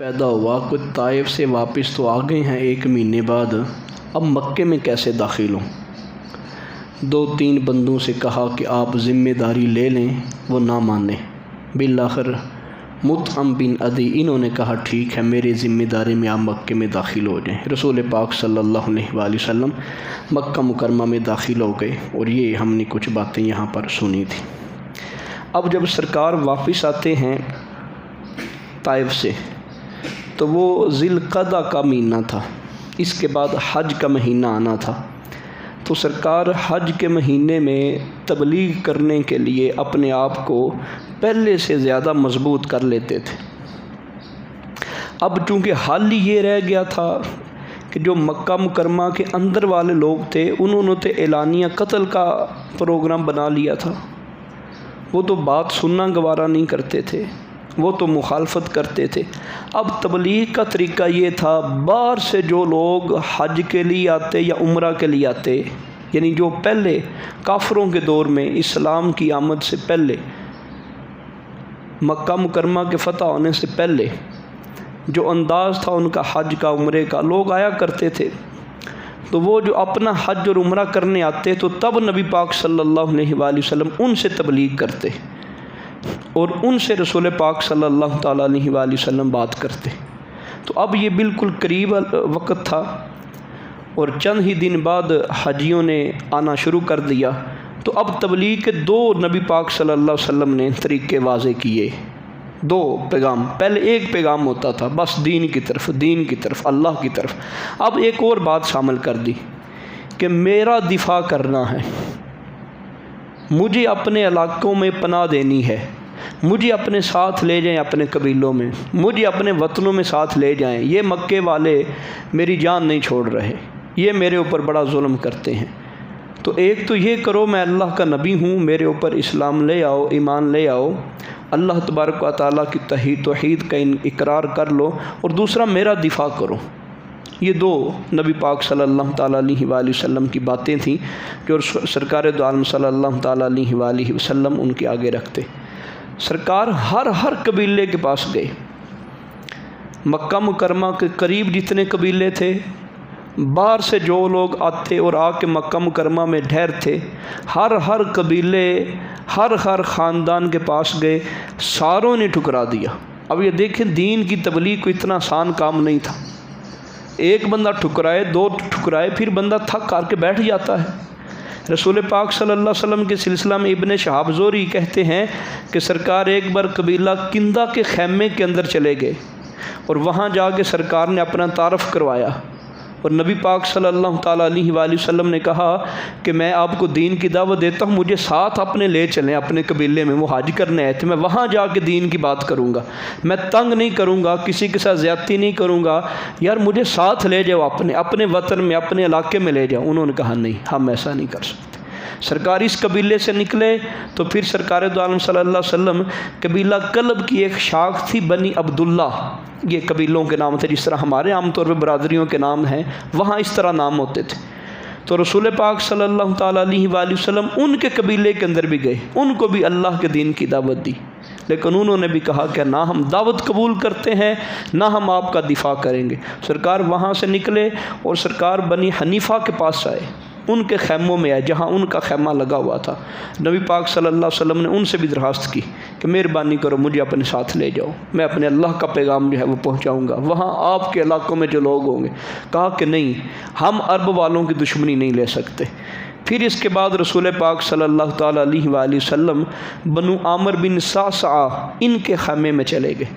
पैदा हुआ, कोई ताइफ से वापस तो आ गए हैं 1 महीने बाद, अब मक्के में कैसे दाखिल हों। 2-3 बंदों से कहा कि आप ज़िम्मेदारी ले लें, वो ना माने। बिलाखिर मुतअम बिन अदी इन्होंने कहा ठीक है, मेरी ज़िम्मेदारी में आप मक्के में दाखिल हो जाएँ। रसूल पाक सल्लल्लाहु अलैहि वसल्लम मक्का मुकरमा में दाखिल हो गए और ये हमने कुछ बातें यहाँ पर सुनी थी। अब जब सरकार वापस आते हैं ताइफ से तो वो ज़िलक़दा का महीना था, इसके बाद हज का महीना आना था। तो सरकार हज के महीने में तबलीग करने के लिए अपने आप को पहले से ज़्यादा मजबूत कर लेते थे। अब चूँकि हाल ही ये रह गया था कि जो मक्का मुकरमा के अंदर वाले लोग थे उन्होंने तो एलानिया कत्ल का प्रोग्राम बना लिया था। वो तो बात सुनना गवारा नहीं करते थे, वो तो मुखालफत करते थे। अब तबलीग का तरीका ये था, बाहर से जो लोग हज के लिए आते या उम्रा के लिए आते, यानी जो पहले काफरों के दौर में इस्लाम की आमद से पहले, मक्का मुकरमा के फ़तह होने से पहले जो अंदाज़ था उनका हज का उम्रे का, लोग आया करते थे। तो वो जो अपना हज और उम्रा करने आते तो तब नबी पाक सल्लल्लाहु अलैहि वसल्लम उनसे तबलीग करते और उनसे रसूल पाक सल्लल्लाहु ताला अलैहि वसल्लम बात करते। तो अब ये बिल्कुल करीब वक्त था और चंद ही दिन बाद हाजियों ने आना शुरू कर दिया। तो अब तबलीग के 2 नबी पाक सल्लल्लाहु अलैहि वसल्लम ने तरीक़े वाज़े किए, 2 पैगाम। पहले एक पैगाम होता था बस दीन की तरफ, अल्लाह की तरफ। अब एक और बात शामिल कर दी कि मेरा दिफा करना है, मुझे अपने इलाक़ों में पनाह देनी है, मुझे अपने साथ ले जाएं, अपने कबीलों में, मुझे अपने वतनों में साथ ले जाएं। ये मक्के वाले मेरी जान नहीं छोड़ रहे, ये मेरे ऊपर बड़ा जुल्म करते हैं। तो एक तो ये करो, मैं अल्लाह का नबी हूँ, मेरे ऊपर इस्लाम ले आओ, ईमान ले आओ, अल्लाह तबारक व तआला की तौहीद का इकरार कर लो, और दूसरा मेरा दिफा करो। ये 2 नबी पाक सल्लल्लाहु ताला अलैहि वसल्लम की बातें थीं जो सरकार दो आलम सल्लल्लाहु ताला अलैहि वसल्लम उनके आगे रखते। सरकार हर कबीले के पास गए। मक्का मुकरमा के करीब जितने कबीले थे, बाहर से जो लोग आते और आके मक्का मुकरमा में ठहरते, हर कबीले हर ख़ानदान के पास गए, सारों ने ठुकरा दिया। अब ये देखें, दीन की तबलीग को इतना आसान काम नहीं था। एक बंदा ठुकराए, 2 ठुकराए, फिर बंदा थक करके बैठ जाता है। रसूल पाक सल्लल्लाहु अलैहि वसल्लम के सिलसिला में इब्ने शहाब ज़ोहरी कहते हैं कि सरकार एक बार कबीला किंदा के खैमे के अंदर चले गए और वहाँ जाके सरकार ने अपना तारफ़ करवाया और नबी पाक सल्लल्लाहु ताला अलैहि वसल्लम ने कहा कि मैं आपको दीन की दावत देता हूँ, मुझे साथ अपने ले चलें अपने कबीले में। वो हज करने आए थे, मैं वहाँ जाके दीन की बात करूँगा, मैं तंग नहीं करूँगा, किसी के साथ ज़्यादती नहीं करूँगा, यार मुझे साथ ले जाओ, अपने वतन में, अपने इलाके में ले जाओ। उन्होंने कहा नहीं, हम ऐसा नहीं कर सकते। सरकार इस कबीले से निकले तो फिर सरकार दो आलम सल्लल्लाहु अलैहि वसल्लम कबीला कलब की एक शाख थी, बनी अब्दुल्ला, ये कबीलों के नाम थे, जिस तरह हमारे आमतौर पर बरादरियों के नाम हैं, वहाँ इस तरह नाम होते थे। तो रसूल पाक सल्लल्लाहु ताला अलैहि वसल्लम उनके कबीले के अंदर भी गए, उनको भी अल्लाह के दीन की दावत दी, लेकिन उन्होंने भी कहा कि ना हम दावत कबूल करते हैं, ना हम आपका दिफा करेंगे। सरकार वहाँ से निकले और सरकार बनी हनीफ़ा के पास आए, उनके खैमों में आए जहाँ उनका खैमा लगा हुआ था। नबी पाक सल्लल्लाहु अलैहि वसल्लम ने उनसे भी दरख्वास्त की कि मेहरबानी करो, मुझे अपने साथ ले जाओ, मैं अपने अल्लाह का पैगाम जो है वो पहुँचाऊँगा वहाँ आपके इलाक़ों में जो लोग होंगे। कहा कि नहीं, हम अरब वालों की दुश्मनी नहीं ले सकते। फिर इसके बाद रसूल पाक सल्लल्लाहु ताला अलैहि वसल्लम बनु आमिर बिन सासा इनके खैमे में चले गए।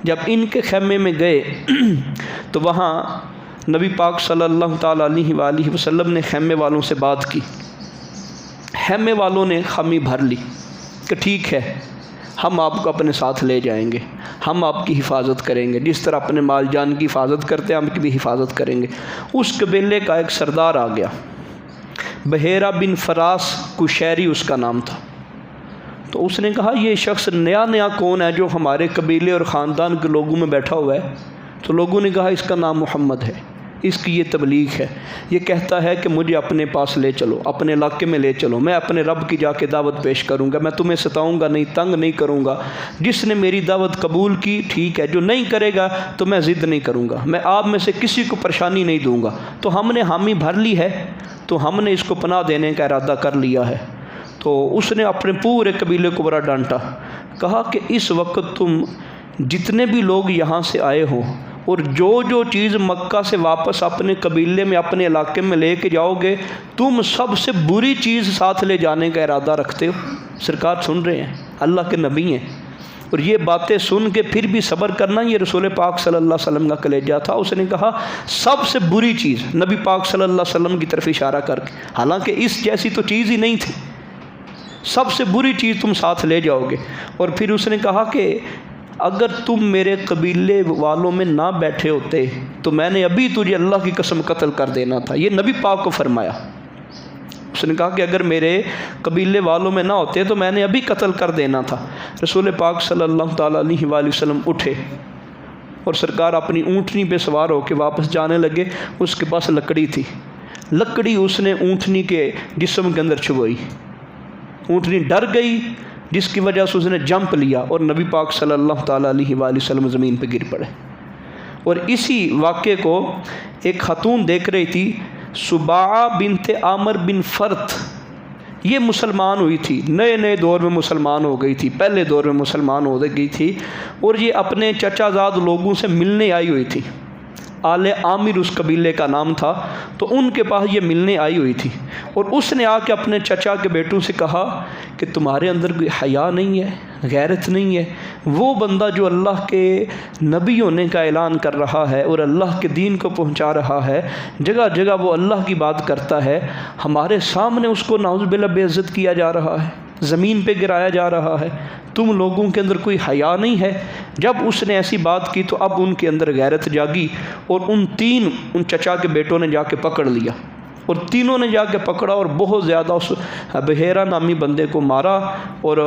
जब इनके खैमे में गए तो वहाँ नबी पाक सल्लल्लाहु ताला अलैहि वसल्लम ने खैमे वालों से बात की। खैमे वालों ने खामी भर ली कि ठीक है, हम आपको अपने साथ ले जाएंगे, हम आपकी हिफाजत करेंगे, जिस तरह अपने माल जान की हिफाजत करते हैं हम आपकी भी हिफाजत करेंगे। उस कबीले का एक सरदार आ गया, बहेरा बिन फरास कुशैरी उसका नाम था। तो उसने कहा ये शख्स नया कौन है जो हमारे कबीले और ख़ानदान के लोगों में बैठा हुआ है? तो लोगों ने कहा इसका नाम मोहम्मद है। इसकी ये तबलीग है। ये कहता है कि मुझे अपने पास ले चलो, अपने इलाके में ले चलो, मैं अपने रब की जाके दावत पेश करूँगा, मैं तुम्हें सताऊँगा नहीं, तंग नहीं करूँगा। जिसने मेरी दावत कबूल की ठीक है, जो नहीं करेगा तो मैं ज़िद नहीं करूँगा, मैं आप में से किसी को परेशानी नहीं दूँगा। तो हमने हामी भर ली है, तो हमने इसको पनाह देने का इरादा कर लिया है। तो उसने अपने पूरे कबीले को बड़ा डांटा, कहा कि इस वक्त तुम जितने भी लोग यहाँ से आए हो और जो चीज़ मक्का से वापस अपने कबीले में, अपने इलाके में लेके जाओगे, तुम सबसे बुरी चीज़ साथ ले जाने का इरादा रखते हो। सरकार सुन रहे हैं, अल्लाह के नबी हैं, और ये बातें सुन के फिर भी सब्र करना, ये रसूल पाक सल्लल्लाहु अलैहि वसल्लम का कलेजा था। उसने कहा सबसे बुरी चीज़, नबी पाक सल्लल्लाहु अलैहि वसल्लम की तरफ इशारा करके, हालांकि इस जैसी तो चीज़ ही नहीं थी, सबसे बुरी चीज़ तुम साथ ले जाओगे। और फिर उसने कहा कि अगर तुम मेरे कबीले वालों में ना बैठे होते तो मैंने अभी तुझे अल्लाह की कसम कत्ल कर देना था। ये नबी पाक को फरमाया। उसने कहा कि अगर मेरे कबीले वालों में ना होते तो मैंने अभी कत्ल कर देना था। रसूल पाक सल्लल्लाहु अलैहि वसल्लम उठे और सरकार अपनी ऊँटनी पे सवार होकर वापस जाने लगे। उसके पास लकड़ी थी, लकड़ी उसने ऊँटनी के जिस्म के अंदर चुभोई, ऊँटनी डर गई, जिसकी वजह से उसने जंप लिया और नबी पाक सल्लल्लाहु अलैहि वसल्लम ज़मीन पर गिर पड़े। और इसी वाक़े को एक खातून देख रही थी, सुबा बिनते आमर बिन फ़र्त, ये मुसलमान हुई थी, नए नए दौर में मुसलमान हो गई थी, पहले दौर में मुसलमान हो गई थी, और ये अपने चचाजाद लोगों से मिलने आई हुई थी। आले आमिर उस कबीले का नाम था, तो उनके पास ये मिलने आई हुई थी। और उसने आके अपने चचा के बेटों से कहा कि तुम्हारे अंदर कोई हया नहीं है, गैरत नहीं है। वो बंदा जो अल्लाह के नबी होने का ऐलान कर रहा है और अल्लाह के दीन को पहुंचा रहा है, जगह जगह वो अल्लाह की बात करता है, हमारे सामने उसको नाउज़ुबिल्लाह बेइज्जत किया जा रहा है, ज़मीन पे गिराया जा रहा है, तुम लोगों के अंदर कोई हया नहीं है। जब उसने ऐसी बात की तो अब उनके अंदर गैरत जागी और उन चचा के बेटों ने जाके पकड़ लिया, और तीनों ने जाके पकड़ा और बहुत ज़्यादा उस बहेरा नामी बंदे को मारा। और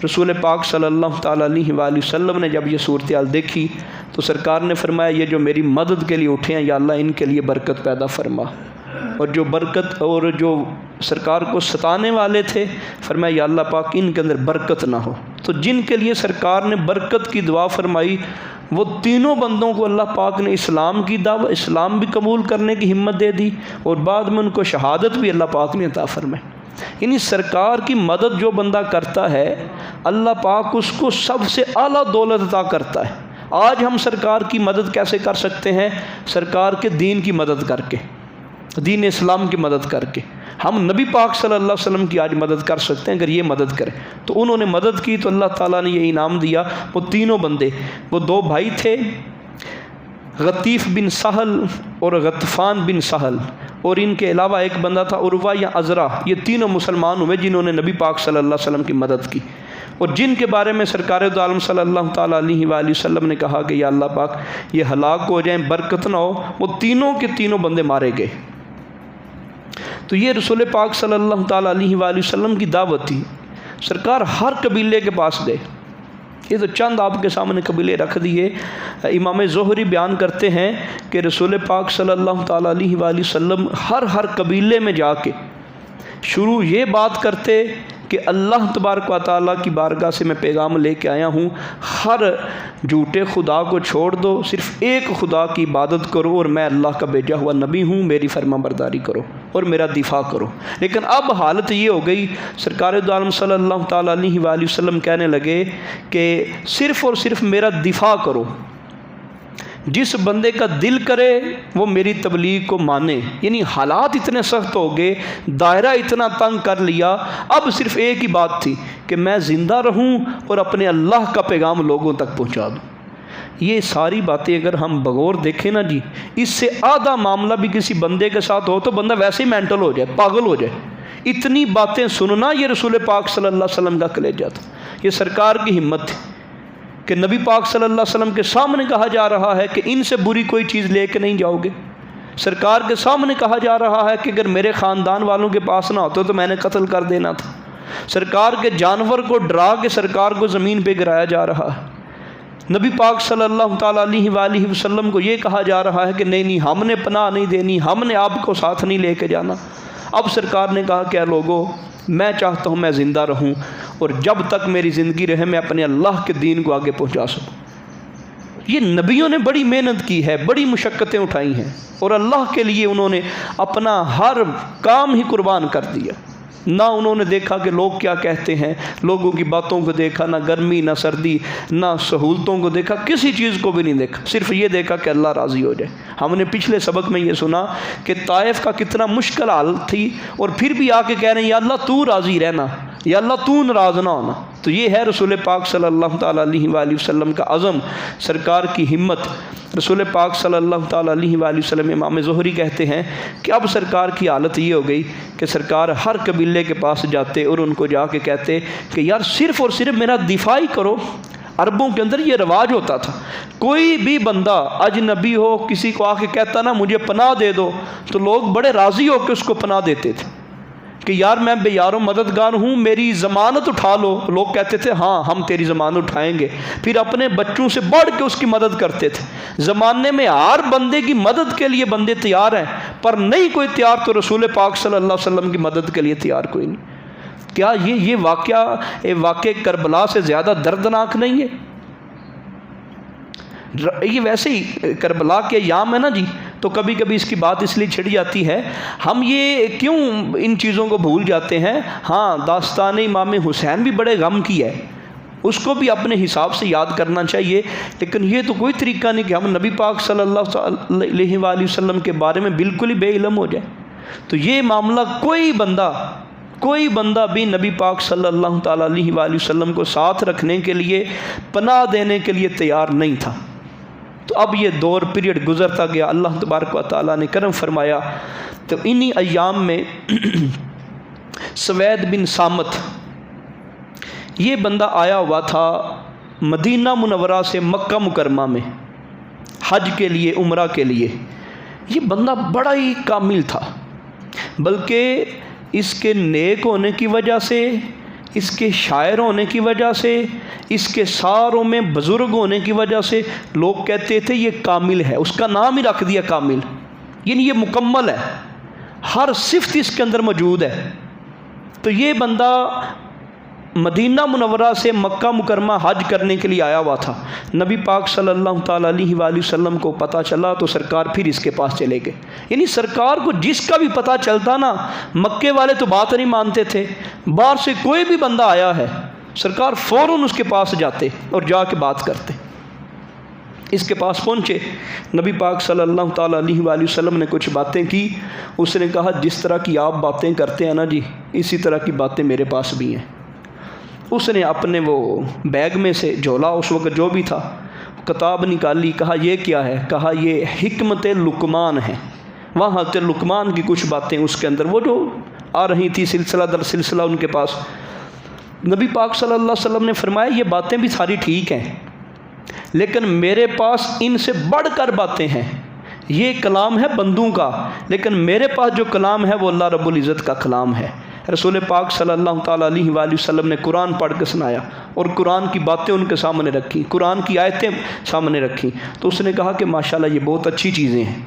रसूल पाक सल्लल्लाहु अलैहि वसल्लम ने जब ये सूरत हाल देखी तो सरकार ने फरमाया, ये जो मेरी मदद के लिए उठे हैं या अल्लाह इनके लिए बरकत पैदा फरमा। और जो बरकत और जो सरकार को सताने वाले थे, फरमाया या अल्लाह पाक इनके अंदर बरकत ना हो। तो जिनके लिए सरकार ने बरकत की दुआ फरमाई, वो तीनों बंदों को अल्लाह पाक ने इस्लाम की दावत, इस्लाम भी कबूल करने की हिम्मत दे दी, और बाद में उनको शहादत भी अल्लाह पाक ने अता फरमाई। यानी सरकार की मदद जो बंदा करता है, अल्लाह पाक उसको सबसे आला दौलत अता करता है। आज हम सरकार की मदद कैसे कर सकते हैं? सरकार के दीन की मदद करके, दीन इस्लाम की मदद करके। हम नबी पाक सल्लल्लाहु अलैहि वसल्लम की आज मदद कर सकते हैं अगर ये मदद करें। तो उन्होंने मदद की तो अल्लाह ताला ने ये इनाम दिया। वो तीनों बंदे, वो दो भाई थे, गतीफ़ बिन सहल और गतफ़ान बिन सहल, और इनके अलावा एक बंदा था उर्वा या अज़रा। ये तीनों मुसलमान हुए जिन्होंने नबी पाक सल्लल्लाहु अलैहि वसल्लम की मदद की, और जिनके बारे में सरकार दो आलम सल्लल्लाहु अलैहि वसल्लम ने कहा कि या अल्लाह पाक ये हलाक हो जाएं, बरकत ना हो। वो तीनों के तीनों बंदे मारे गए। तो ये रसूल पाक सल्लल्लाहु अलैहि वसल्लम की दावत थी। सरकार हर कबीले के पास गए। ये तो चंद आपके सामने कबीले रख दिए। इमाम ज़ोहरी बयान करते हैं कि रसूल पाक सल्लल्लाहु अलैहि वसल्लम हर कबीले में जाके शुरू ये बात करते कि अल्लाह तबारक व तआला की बारगाह से मैं पैगाम लेके आया हूँ, हर झूठे खुदा को छोड़ दो, सिर्फ़ एक खुदा की इबादत करो, और मैं अल्लाह का भेजा हुआ नबी हूँ, मेरी फरमाबरदारी करो और मेरा दिफा करो। लेकिन अब हालत ये हो गई, सरकार दो आलम सल्लल्लाहु अलैहि वसल्लम कहने लगे कि सिर्फ़ और सिर्फ मेरा दिफा करो, जिस बंदे का दिल करे वो मेरी तबलीग को माने। यानी हालात इतने सख्त हो गए, दायरा इतना तंग कर लिया, अब सिर्फ एक ही बात थी कि मैं ज़िंदा रहूं और अपने अल्लाह का पैगाम लोगों तक पहुंचा दूं। ये सारी बातें अगर हम बगौर देखें ना जी, इससे आधा मामला भी किसी बंदे के साथ हो तो बंदा वैसे ही मेंटल हो जाए, पागल हो जाए। इतनी बातें सुनना ये रसूल पाक सल्लल्लाहु अलैहि वसल्लम का कलेजा था। ये सरकार की हिम्मत थी कि नबी पाक सल्लल्लाहु अलैहि वसल्लम के सामने कहा जा रहा है कि इनसे बुरी कोई चीज़ लेके नहीं जाओगे। सरकार के सामने कहा जा रहा है कि अगर मेरे ख़ानदान वालों के पास ना होते तो मैंने कत्ल कर देना था। सरकार के जानवर को डरा के सरकार को ज़मीन पे गिराया जा रहा है। नबी पाक सल्लल्लाहु अलैहि वसल्लम को ये कहा जा रहा है कि नहीं नहीं, हमने पनाह नहीं देनी, हमने आपको साथ नहीं लेके जाना। अब सरकार ने कहा क्या लोगों, मैं चाहता हूँ मैं ज़िंदा रहूँ और जब तक मेरी ज़िंदगी रहे मैं अपने अल्लाह के दीन को आगे पहुँचा सकूँ। ये नबियों ने बड़ी मेहनत की है, बड़ी मुशक्क़तें उठाई हैं और अल्लाह के लिए उन्होंने अपना हर काम ही कुर्बान कर दिया। ना उन्होंने देखा कि लोग क्या कहते हैं, लोगों की बातों को देखा, ना गर्मी ना सर्दी ना सहूलतों को देखा, किसी चीज़ को भी नहीं देखा, सिर्फ ये देखा कि अल्लाह राज़ी हो जाए। हमने पिछले सबक में ये सुना कि ताइफ का कितना मुश्किल हाल थी और फिर भी आके कह रहे हैं या अल्लाह तू राज़ी रहना, या अल्लाह तू नाराज़ ना होना। तो ये है रसूल पाक सल्लल्लाहु अलैहि वसल्लम का अज़म, सरकार की हिम्मत। रसूल पाक सल्लल्लाहु अलैहि वसल्लम इमाम ज़ुहरी कहते हैं कि अब सरकार की हालत ये हो गई कि सरकार हर कबीले के पास जाते और उनको जाके कहते कि यार सिर्फ़ और सिर्फ मेरा दिफा ही करो। अरबों के अंदर ये रिवाज होता था, कोई भी बंदा अजनबी हो किसी को आके कहता ना मुझे पनाह दे दो, तो लोग बड़े राज़ी होकर उसको पनाह देते थे कि यार मैं बेयारो मददगार हूँ, मेरी ज़मानत उठा लो। लोग कहते थे हाँ हम तेरी ज़मानत उठाएंगे, फिर अपने बच्चों से बढ़ के उसकी मदद करते थे। ज़माने में हर बंदे की मदद के लिए बंदे तैयार हैं, पर नहीं कोई तैयार तो रसूल पाक सल्लल्लाहु अलैहि वसल्लम की मदद के लिए तैयार कोई नहीं। क्या ये वाक़या करबला से ज़्यादा दर्दनाक नहीं है? ये वैसे ही करबला के याम है ना जी, तो कभी कभी इसकी बात इसलिए छिड़ जाती है, हम ये क्यों इन चीज़ों को भूल जाते हैं। हाँ, दास्तान इमाम हुसैन भी बड़े गम की है, उसको भी अपने हिसाब से याद करना चाहिए, लेकिन ये तो कोई तरीका नहीं कि हम नबी पाक सल्लल्लाहु अलैहि वसल्लम के बारे में बिल्कुल ही बेइल्म हो जाए। तो ये मामला कोई बंदा भी नबी पाक सल्लल्लाहु अलैहि वसल्लम को साथ रखने के लिए, पनाह देने के लिए तैयार नहीं था। तो अब ये दौर पीरियड गुज़रता गया, अल्लाह तबारक व तआला ने करम फरमाया। तो इन्हीं अय्याम में सवैद बिन सामत ये बंदा आया हुआ था मदीना मुनव्वरा से मक्का मुकरमा में हज के लिए, उम्रा के लिए। ये बंदा बड़ा ही कामिल था, बल्कि इसके नेक होने की वजह से, इसके शायर होने की वजह से, इसके सारों में बुज़ुर्ग होने की वजह से लोग कहते थे ये कामिल है। उसका नाम ही रख दिया कामिल, यानी ये मुकम्मल है, हर सिफ्त इसके अंदर मौजूद है। तो ये बंदा मदीना मुनव्वरा से मक्का मुकरमा हज करने के लिए आया हुआ था। नबी पाक सल्लल्लाहु अलैहि वसल्लम को पता चला तो सरकार फिर इसके पास चले गए। यानी सरकार को जिसका भी पता चलता ना, मक्के वाले तो बात नहीं मानते थे, बाहर से कोई भी बंदा आया है सरकार फ़ौरन उसके पास जाते और जाके बात करते। इसके पास पहुँचे, नबी पाक सल्लल्लाहु अलैहि वसल्लम ने कुछ बातें की। उसने कहा जिस तरह की आप बातें करते हैं ना जी, इसी तरह की बातें मेरे पास भी हैं। उसने अपने वो बैग में से झोला उस वक्त जो भी था किताब निकाली, कहा ये क्या है? कहा ये हिकमत लुकमान है। वहाँ ते लुकमान की कुछ बातें उसके अंदर वो जो आ रही थी सिलसिला दर सिलसिला उनके पास। नबी पाक सल्लल्लाहु अलैहि वसल्लम ने फरमाया ये बातें भी सारी ठीक हैं, लेकिन मेरे पास इनसे बढ़कर बातें हैं। ये कलाम है बंदों का, लेकिन मेरे पास जो कलाम है वो अल्लाह रब्बुल इज़्ज़त का कलाम है। रसूल पाक सल्लल्लाहु अलैहि वसल्लम ने कुरान पढ़ के सुनाया और कुरान की बातें उनके सामने रखी, कुरान की आयतें सामने रखी। तो उसने कहा कि माशाल्लाह ये बहुत अच्छी चीज़ें हैं।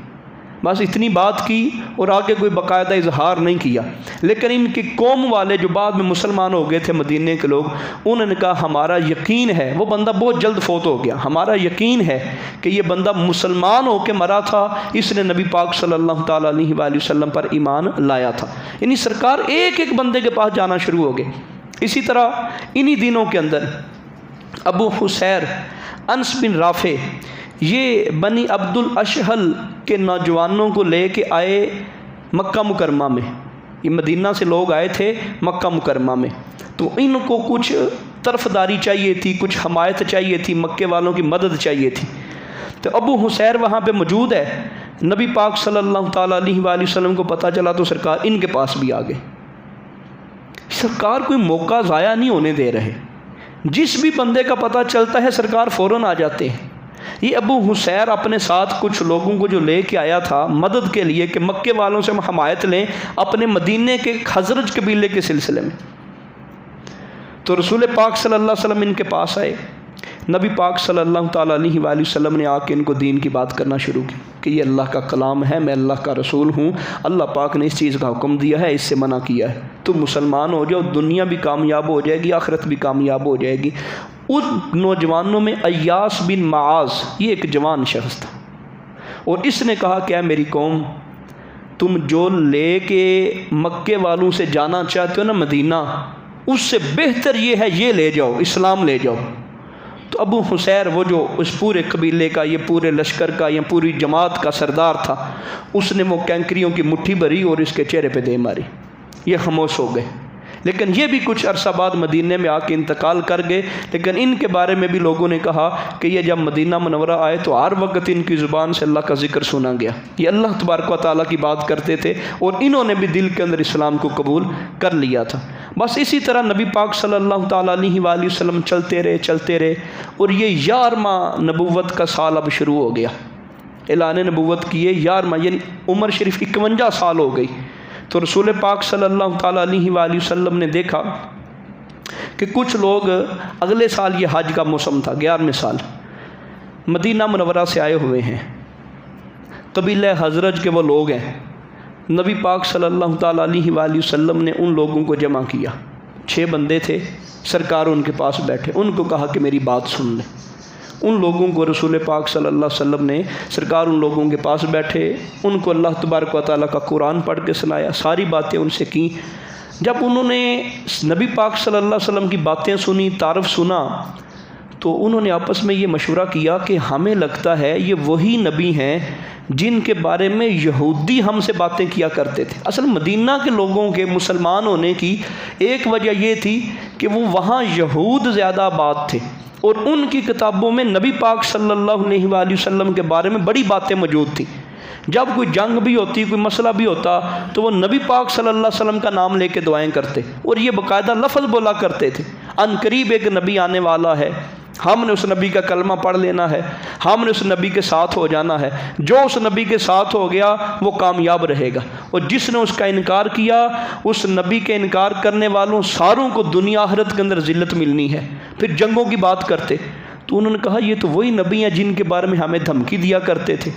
बस इतनी बात की और आगे कोई बाकायदा इजहार नहीं किया। लेकिन इनकी कौम वाले जो बाद में मुसलमान हो गए थे मदीने के लोग, उन्होंने कहा हमारा यकीन है, वो बंदा बहुत जल्द फोत हो गया, हमारा यकीन है कि ये बंदा मुसलमान होकर मरा था, इसने नबी पाक सल्लल्लाहु अलैहि वसल्लम पर ईमान लाया था। यानी सरकार एक एक बंदे के पास जाना शुरू हो गए। इसी तरह इन्हीं दिनों के अंदर अबू हुसैर अनस बिन राफ़े ये बनी अब्दुल अशहल के नौजवानों को ले के आए मक्का मुकरमा में। ये मदीना से लोग आए थे मक्का मुकरमा में, तो इनको कुछ तरफदारी चाहिए थी, कुछ हमायत चाहिए थी, मक्के वालों की मदद चाहिए थी। तो अबू हुसैर वहाँ पे मौजूद है। नबी पाक सल्लल्लाहु अलैहि वसल्लम को पता चला तो सरकार इनके पास भी आ गए। सरकार कोई मौका ज़ाया नहीं होने दे रहे, जिस भी बंदे का पता चलता है सरकार फ़ौरन आ जाते हैं। ये अबू हुसैर अपने साथ कुछ लोगों को जो ले के आया था मदद के लिए कि मक्के वालों से हम हमायत लें अपने मदीने के खजरज कबीले के सिलसिले में। तो रसूल पाक सल्लल्लाहु अलैहि वसल्लम इनके पास आए। नबी पाक सल्लल्लाहु ताला अलैहि वसल्लम ने आके इनको दीन की बात करना शुरू की कि ये अल्लाह का कलाम है, मैं अल्लाह का रसूल हूँ, अल्लाह पाक ने इस चीज़ का हुक्म दिया है, इससे मना किया है, तुम मुसलमान हो जाओ, दुनिया भी कामयाब हो जाएगी, आखिरत भी कामयाब हो जाएगी। उन नौजवानों में अय्यास बिन माज, ये एक जवान शख्स था, और इसने कहा क्या मेरी कौम, तुम जो ले के मक्के वालों से जाना चाहते हो ना मदीना, उससे बेहतर ये है, ये ले जाओ, इस्लाम ले जाओ। तो अबू हुसैर वो जो उस पूरे कबीले का, ये पूरे लश्कर का, या पूरी जमात का सरदार था, उसने वो कैंकरियों की मुट्ठी भरी और इसके चेहरे पे दे मारी, ये खामोश हो गए। लेकिन ये भी कुछ अरसा बाद मदीने में आके इंतकाल कर गए। लेकिन इनके बारे में भी लोगों ने कहा कि ये जब मदीना मुनव्वरा आए तो हर वक्त इनकी ज़ुबान से अल्लाह का जिक्र सुना गया, ये अल्लाह तबारक व तआला की बात करते थे, और इन्होंने भी दिल के अंदर इस्लाम को कबूल कर लिया था। बस इसी तरह नबी पाक सल्लल्लाहु ताला अलैहि वसल्लम चलते रहे, और ये 11वां नबुव्वत का साल अब शुरू हो गया। ऐलान नबुव्वत किए 11वां, यानी उम्र शरीफ 51 साल हो गई। तो रसूल पाक सल्लल्लाहु ताला अलैहि वसल्लम ने देखा कि कुछ लोग, अगले साल ये हज का मौसम था, 11वें साल, मदीना मुनव्वरा से आए हुए हैं, कबीले हजरज के वो लोग हैं। नबी पाक सल्लल्लाहु ताला अलैहि वसल्लम ने उन लोगों को जमा किया, 6 बंदे थे, सरकार उनके पास बैठे, उनको कहा कि मेरी बात सुन लें। उन लोगों को रसूल पाक सल्लल्लाहु अलैहि वसल्लम ने, सरकार उन लोगों के पास बैठे, उनको अल्लाह तबारक व तआला का कुरान पढ़ के सुनाया, सारी बातें उनसे की। जब उन्होंने नबी पाक सल्लल्लाहु अलैहि वसल्लम की बातें सुनी, तारफ़ सुना, तो उन्होंने आपस में ये मशवरा किया कि हमें लगता है ये वही नबी हैं जिनके बारे में यहूदी हमसे बातें किया करते थे। असल मदीना के लोगों के मुसलमान होने की एक वजह ये थी कि वो वहाँ यहूद ज़्यादा आबाद थे, और उनकी किताबों में नबी पाक सल्लल्लाहु अलैहि वसल्लम के बारे में बड़ी बातें मौजूद थी। जब कोई जंग भी होती, कोई मसला भी होता, तो वो नबी पाक सल्लल्लाहु अलैहि वसल्लम का नाम लेके दुआएं करते, और ये बाकायदा लफ्ज़ बोला करते थे, अनकरीब एक नबी आने वाला है, हमने उस नबी का कलमा पढ़ लेना है, हमने उस नबी के साथ हो जाना है, जो उस नबी के साथ हो गया वो कामयाब रहेगा, और जिसने उसका इनकार किया, उस नबी के इनकार करने वालों सारों को दुनिया आखिरत के अंदर जिल्लत मिलनी है। फिर जंगों की बात करते, तो उन्होंने कहा ये तो वही नबी हैं जिनके बारे में हमें धमकी दिया करते थे,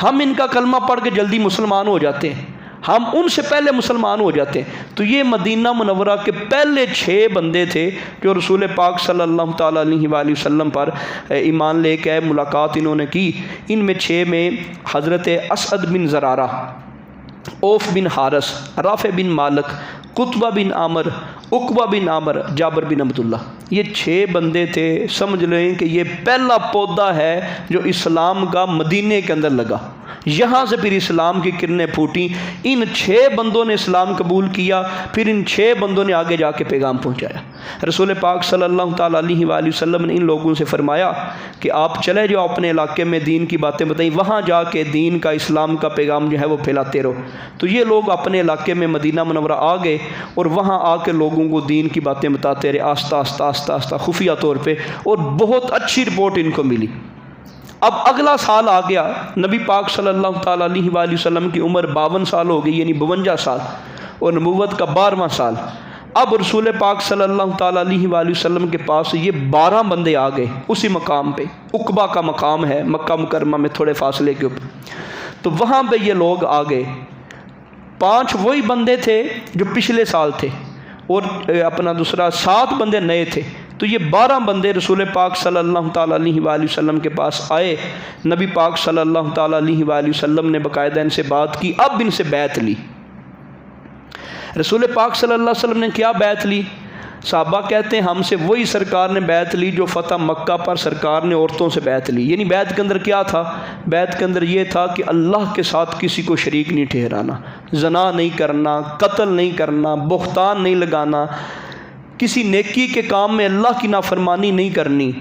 हम इनका कलमा पढ़ के जल्दी मुसलमान हो जाते हैं, हम उनसे पहले मुसलमान हो जाते हैं। तो ये मदीना मुनव्वरा के पहले 6 बंदे थे जो रसूल पाक सल्लल्लाहु ताला अलैहि वसल्लम पर ईमान लेके आए, मुलाकात इन्होंने की। इनमें 6 में हज़रत असद बिन ज़रारा, औफ बिन हारस, राफ़े बिन मालिक, कुतबा बिन आमर, उकबा बिन आमर, जाबर बिन अब्दुल्ला, ये 6 बंदे थे। समझ लें कि ये पहला पौधा है जो इस्लाम का मदीने के अंदर लगा, यहाँ से फिर इस्लाम की किरणें फूटी। इन 6 बंदों ने इस्लाम कबूल किया, फिर इन 6 बंदों ने आगे जाके पैगाम पहुँचाया। रसूल पाक सल्लल्लाहु ताला अलैहि वसल्लम ने इन लोगों से फरमाया कि आप चले जाओ अपने इलाके में, दीन की बातें बताई, वहाँ जाके दीन का, इस्लाम का पैगाम जो है वो फैलाते रहो। तो ये लोग अपने इलाके में मदीना मुनव्वरा आ गए, और वहाँ आके लोगों को दीन की बातें बताते रहे, आस्ता आस्ता आस्ता आस्ता खुफिया तौर पर, और बहुत अच्छी रिपोर्ट इनको मिली। अब अगला साल आ गया, नबी पाक सल्लल्लाहु ताला अलैहि वसल्लम की उम्र 52 साल हो गई, यानी 52 साल, और नबूवत का 12वां साल। अब रसूल पाक सल्लल्लाहु ताला अलैहि वसल्लम के पास ये 12 बंदे आ गए उसी मकाम पे। उकबा का मकाम है मक्का मुकरमा में, थोड़े फासले के ऊपर, तो वहाँ पे ये लोग आ गए। 5 वही बंदे थे जो पिछले साल थे, और अपना दूसरा 7 बंदे नए थे। तो ये 12 बंदे रसूल पाक सल्लल्लाहु ताला अलैहि वसल्लम के पास आए। नबी पाक सल्लल्लाहु ताला अलैहि वसल्लम ने बाकायदा इनसे बात की, अब इनसे बैत ली। रसूल पाक सल्लल्लाहु अलैहि वसल्लम ने क्या बैत ली? साहबा कहते हैं हमसे वही सरकार ने बैत ली जो फ़तह मक्का पर सरकार ने औरतों से बैत ली। यानी बैत के अंदर क्या था? बैत के अंदर ये था कि अल्लाह के साथ किसी को शरीक नहीं ठहराना, ज़ना नहीं करना, कत्ल नहीं करना, बुहतान नहीं लगाना, किसी नेकी के काम में अल्लाह की नाफरमानी नहीं करनी,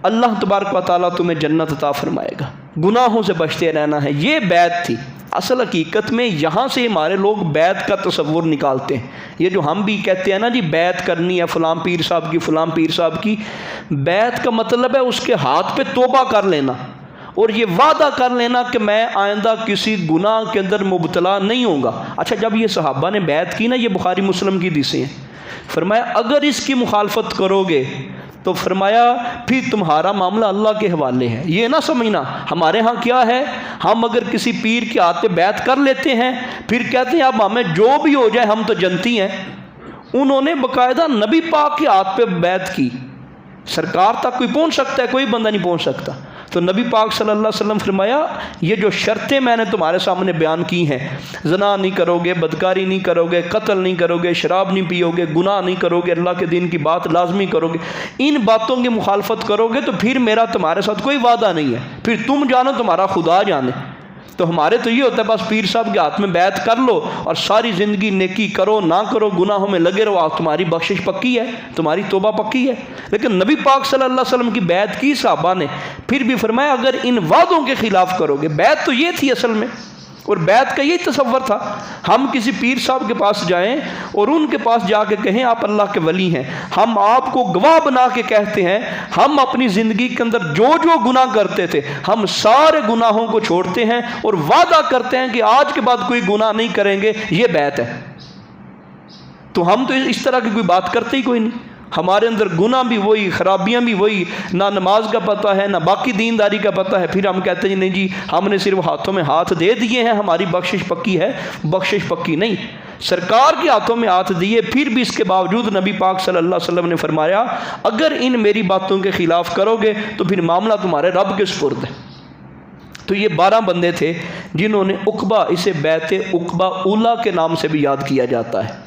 अल्लाह तबारक व तआला तुम्हें जन्नत अता फरमाएगा, गुनाहों से बचते रहना है। ये बैत थी। असल हकीकत में यहाँ से हमारे लोग बैत का तसव्वुर निकालते हैं। ये जो हम भी कहते हैं ना जी बैत करनी है फ़लाँ पीर साहब की, फ़लाँ पीर साहब की, बैत का मतलब है उसके हाथ पे तौबा कर लेना और ये वादा कर लेना कि मैं आइंदा किसी गुनाह के अंदर मुबतला नहीं होगा। अच्छा, जब ये सहाबा ने बैत की ना, ये बुखारी मुस्लिम की हदीसें हैं, फरमाया अगर इसकी मुखालफत करोगे तो फरमाया फिर तुम्हारा मामला अल्लाह के हवाले है। ये ना समझना हमारे यहाँ क्या है, हम अगर किसी पीर के हाथ पे बैत कर लेते हैं फिर कहते हैं अब हमें जो भी हो जाए हम तो जनती हैं। उन्होंने बाकायदा नबी पाक के हाथ पे बैत की। सरकार तक कोई पहुँच सकता है? कोई बंदा नहीं पहुँच सकता। तो नबी पाक सल्लल्लाहु अलैहि वसल्लम फरमाया ये जो शर्तें मैंने तुम्हारे सामने बयान की हैं, ज़ना नहीं करोगे, बदकारी नहीं करोगे, कत्ल नहीं करोगे, शराब नहीं पियोगे, गुनाह नहीं करोगे, अल्लाह के दिन की बात लाजमी करोगे, इन बातों की मुखालफत करोगे तो फिर मेरा तुम्हारे साथ कोई वादा नहीं है, फिर तुम जानो तुम्हारा खुदा जाने। तो हमारे तो ये होता है बस पीर साहब के हाथ में बैत कर लो और सारी ज़िंदगी नेकी करो ना करो गुनाहों में लगे रहो, तुम्हारी बख्शिश पक्की है, तुम्हारी तौबा पक्की है। लेकिन नबी पाक सल्लल्लाहु अलैहि वसल्लम की बैत की साहबा ने, फिर भी फरमाया अगर इन वादों के ख़िलाफ़ करोगे। बैत तो ये थी असल में, और बैत का यही तसव्वुर था, हम किसी पीर साहब के पास जाएं और उनके पास जाके कहें आप अल्लाह के वली हैं, हम आपको गवाह बना के कहते हैं हम अपनी ज़िंदगी के अंदर जो जो गुनाह करते थे हम सारे गुनाहों को छोड़ते हैं और वादा करते हैं कि आज के बाद कोई गुनाह नहीं करेंगे। ये बैत है। तो हम तो इस तरह की कोई बात करते ही कोई नहीं। हमारे अंदर गुनाह भी वही, खराबियाँ भी वही, ना नमाज का पता है ना बाकी दीनदारी का पता है, फिर हम कहते हैं नहीं जी हमने सिर्फ हाथों में हाथ दे दिए हैं हमारी बख्शिश पक्की है। बख्शिश पक्की नहीं, सरकार के हाथों में हाथ दिए फिर भी इसके बावजूद नबी पाक सल्लल्लाहु अलैहि वसल्लम ने फरमाया अगर इन मेरी बातों के ख़िलाफ़ करोगे तो फिर मामला तुम्हारे रब के सुपुर्द है। तो ये 12 बंदे थे जिन्होंने उक़बा, इसे बैत उक़बा उला के नाम से भी याद किया जाता है।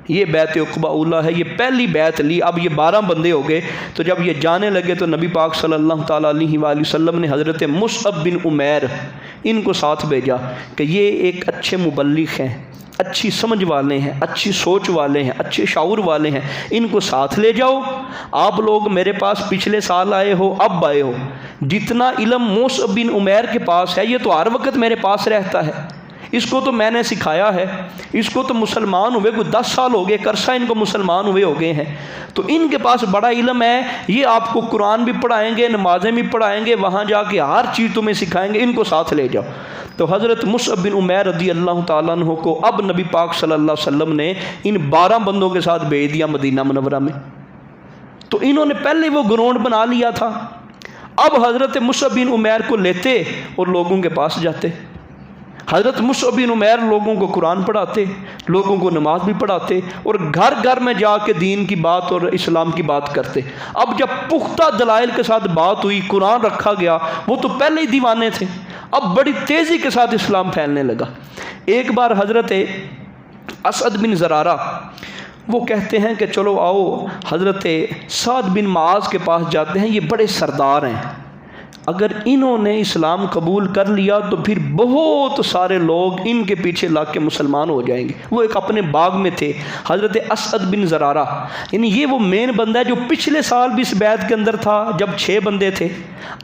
ये बैत उक़बा उला है, ये पहली बैत ली। अब ये 12 बंदे हो गए। तो जब ये जाने लगे तो नबी पाक सल्लल्लाहु ताला अलैहि वसल्लम ने हज़रत मुसअब बिन उमैर इनको साथ भेजा कि ये एक अच्छे मुबल्लिग़ हैं, अच्छी समझ वाले हैं, अच्छी सोच वाले हैं, अच्छे शाऊर वाले हैं, इनको साथ ले जाओ। आप लोग मेरे पास पिछले साल आए हो, अब आए हो, जितना इल्म मुसअब बिन उमैर के पास है ये तो हर वक्त मेरे पास रहता है, इसको तो मैंने सिखाया है, इसको तो मुसलमान हुए कोई 10 साल हो गए, करसा इनको मुसलमान हुए हो गए हैं, तो इनके पास बड़ा इल्म है, ये आपको कुरान भी पढ़ाएंगे, नमाज़ें भी पढ़ाएंगे, वहाँ जाके हर चीज़ तुम्हें सिखाएंगे, इनको साथ ले जाओ। तो हज़रत मुसअब बिन उमैर रज़ी अल्लाह ताला अन्हु को अब नबी पाक सल्लल्लाहु अलैहि वसल्लम ने इन 12 बंदों के साथ भेज दिया मदीना मुनव्वरा में। तो इन्होंने पहले वो ग्राउंड बना लिया था। अब हज़रत मुसअब बिन उमैर को लेते और लोगों के पास जाते। हज़रत मुसअब बिन उमैर लोगों को कुरान पढ़ाते, लोगों को नमाज भी पढ़ाते और घर घर में जाके दीन की बात और इस्लाम की बात करते। अब जब पुख्ता दलाइल के साथ बात हुई, कुरान रखा गया, वो तो पहले ही दीवाने थे, अब बड़ी तेज़ी के साथ इस्लाम फैलने लगा। एक बार हज़रत असद बिन ज़रारा वो कहते हैं कि चलो आओ हज़रत साद बिन मुआज़ के पास जाते हैं, ये बड़े सरदार हैं, अगर इन्होंने इस्लाम कबूल कर लिया तो फिर बहुत सारे लोग इनके पीछे लग के मुसलमान हो जाएंगे। वो एक अपने बाग में थे हज़रत असद बिन ज़रारा, यानी ये वो मेन बंदा है जो पिछले साल भी इस बैत के अंदर था जब 6 बंदे थे,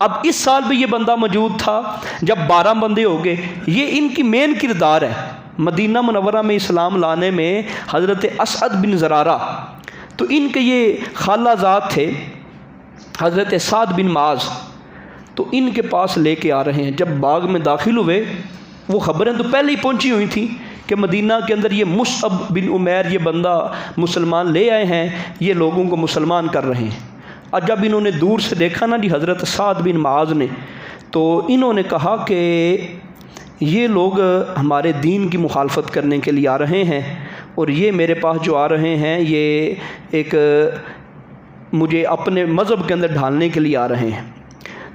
अब इस साल भी ये बंदा मौजूद था जब 12 बंदे हो गए। ये इनकी मेन किरदार है मदीना मुनव्वरा में इस्लाम लाने में हज़रत असद बिन ज़रारा। तो इनके ये खालाजाद थे हज़रत साद बिन मुआज़, तो इनके पास लेके आ रहे हैं। जब बाग में दाखिल हुए, वो ख़बरें तो पहले ही पहुंची हुई थी कि मदीना के अंदर ये मुसअब बिन उमैर ये बंदा मुसलमान ले आए हैं, ये लोगों को मुसलमान कर रहे हैं। और जब इन्होंने दूर से देखा ना जी हज़रत साद बिन मुआज़ ने, तो इन्होंने कहा कि ये लोग हमारे दीन की मुखालफत करने के लिए आ रहे हैं और ये मेरे पास जो आ रहे हैं ये एक मुझे अपने मज़हब के अंदर ढालने के लिए आ रहे हैं।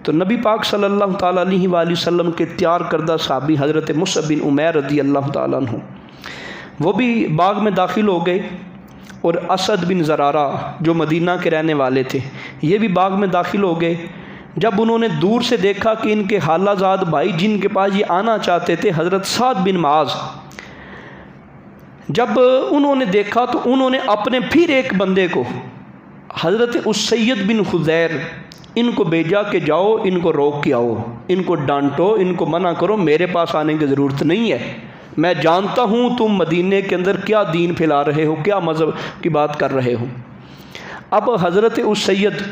तो नबी पाक सल्लल्लाहु ताला अलैहि वसल्लम के तैयार करदा सहाबी हज़रत मुसअब बिन उमैर रज़ी अल्लाह ताला अन्हु वो भी बाग में दाखिल हो गए और असद बिन ज़रारा जो मदीना के रहने वाले थे ये भी बाग में दाखिल हो गए। जब उन्होंने दूर से देखा कि इनके खालाजाद भाई जिनके पास ये आना चाहते थे हज़रत साद बिन मुआज़, जब उन्होंने देखा तो उन्होंने अपने फिर एक बंदे को हज़रत उसैयद बिन खुज़ैर इनको भेजा कि जाओ इनको रोक के आओ, इनको डांटो, इनको मना करो, मेरे पास आने की ज़रूरत नहीं है, मैं जानता हूँ तुम मदीने के अंदर क्या दीन फैला रहे हो, क्या मज़हब की बात कर रहे हो। अब हज़रत उसैयद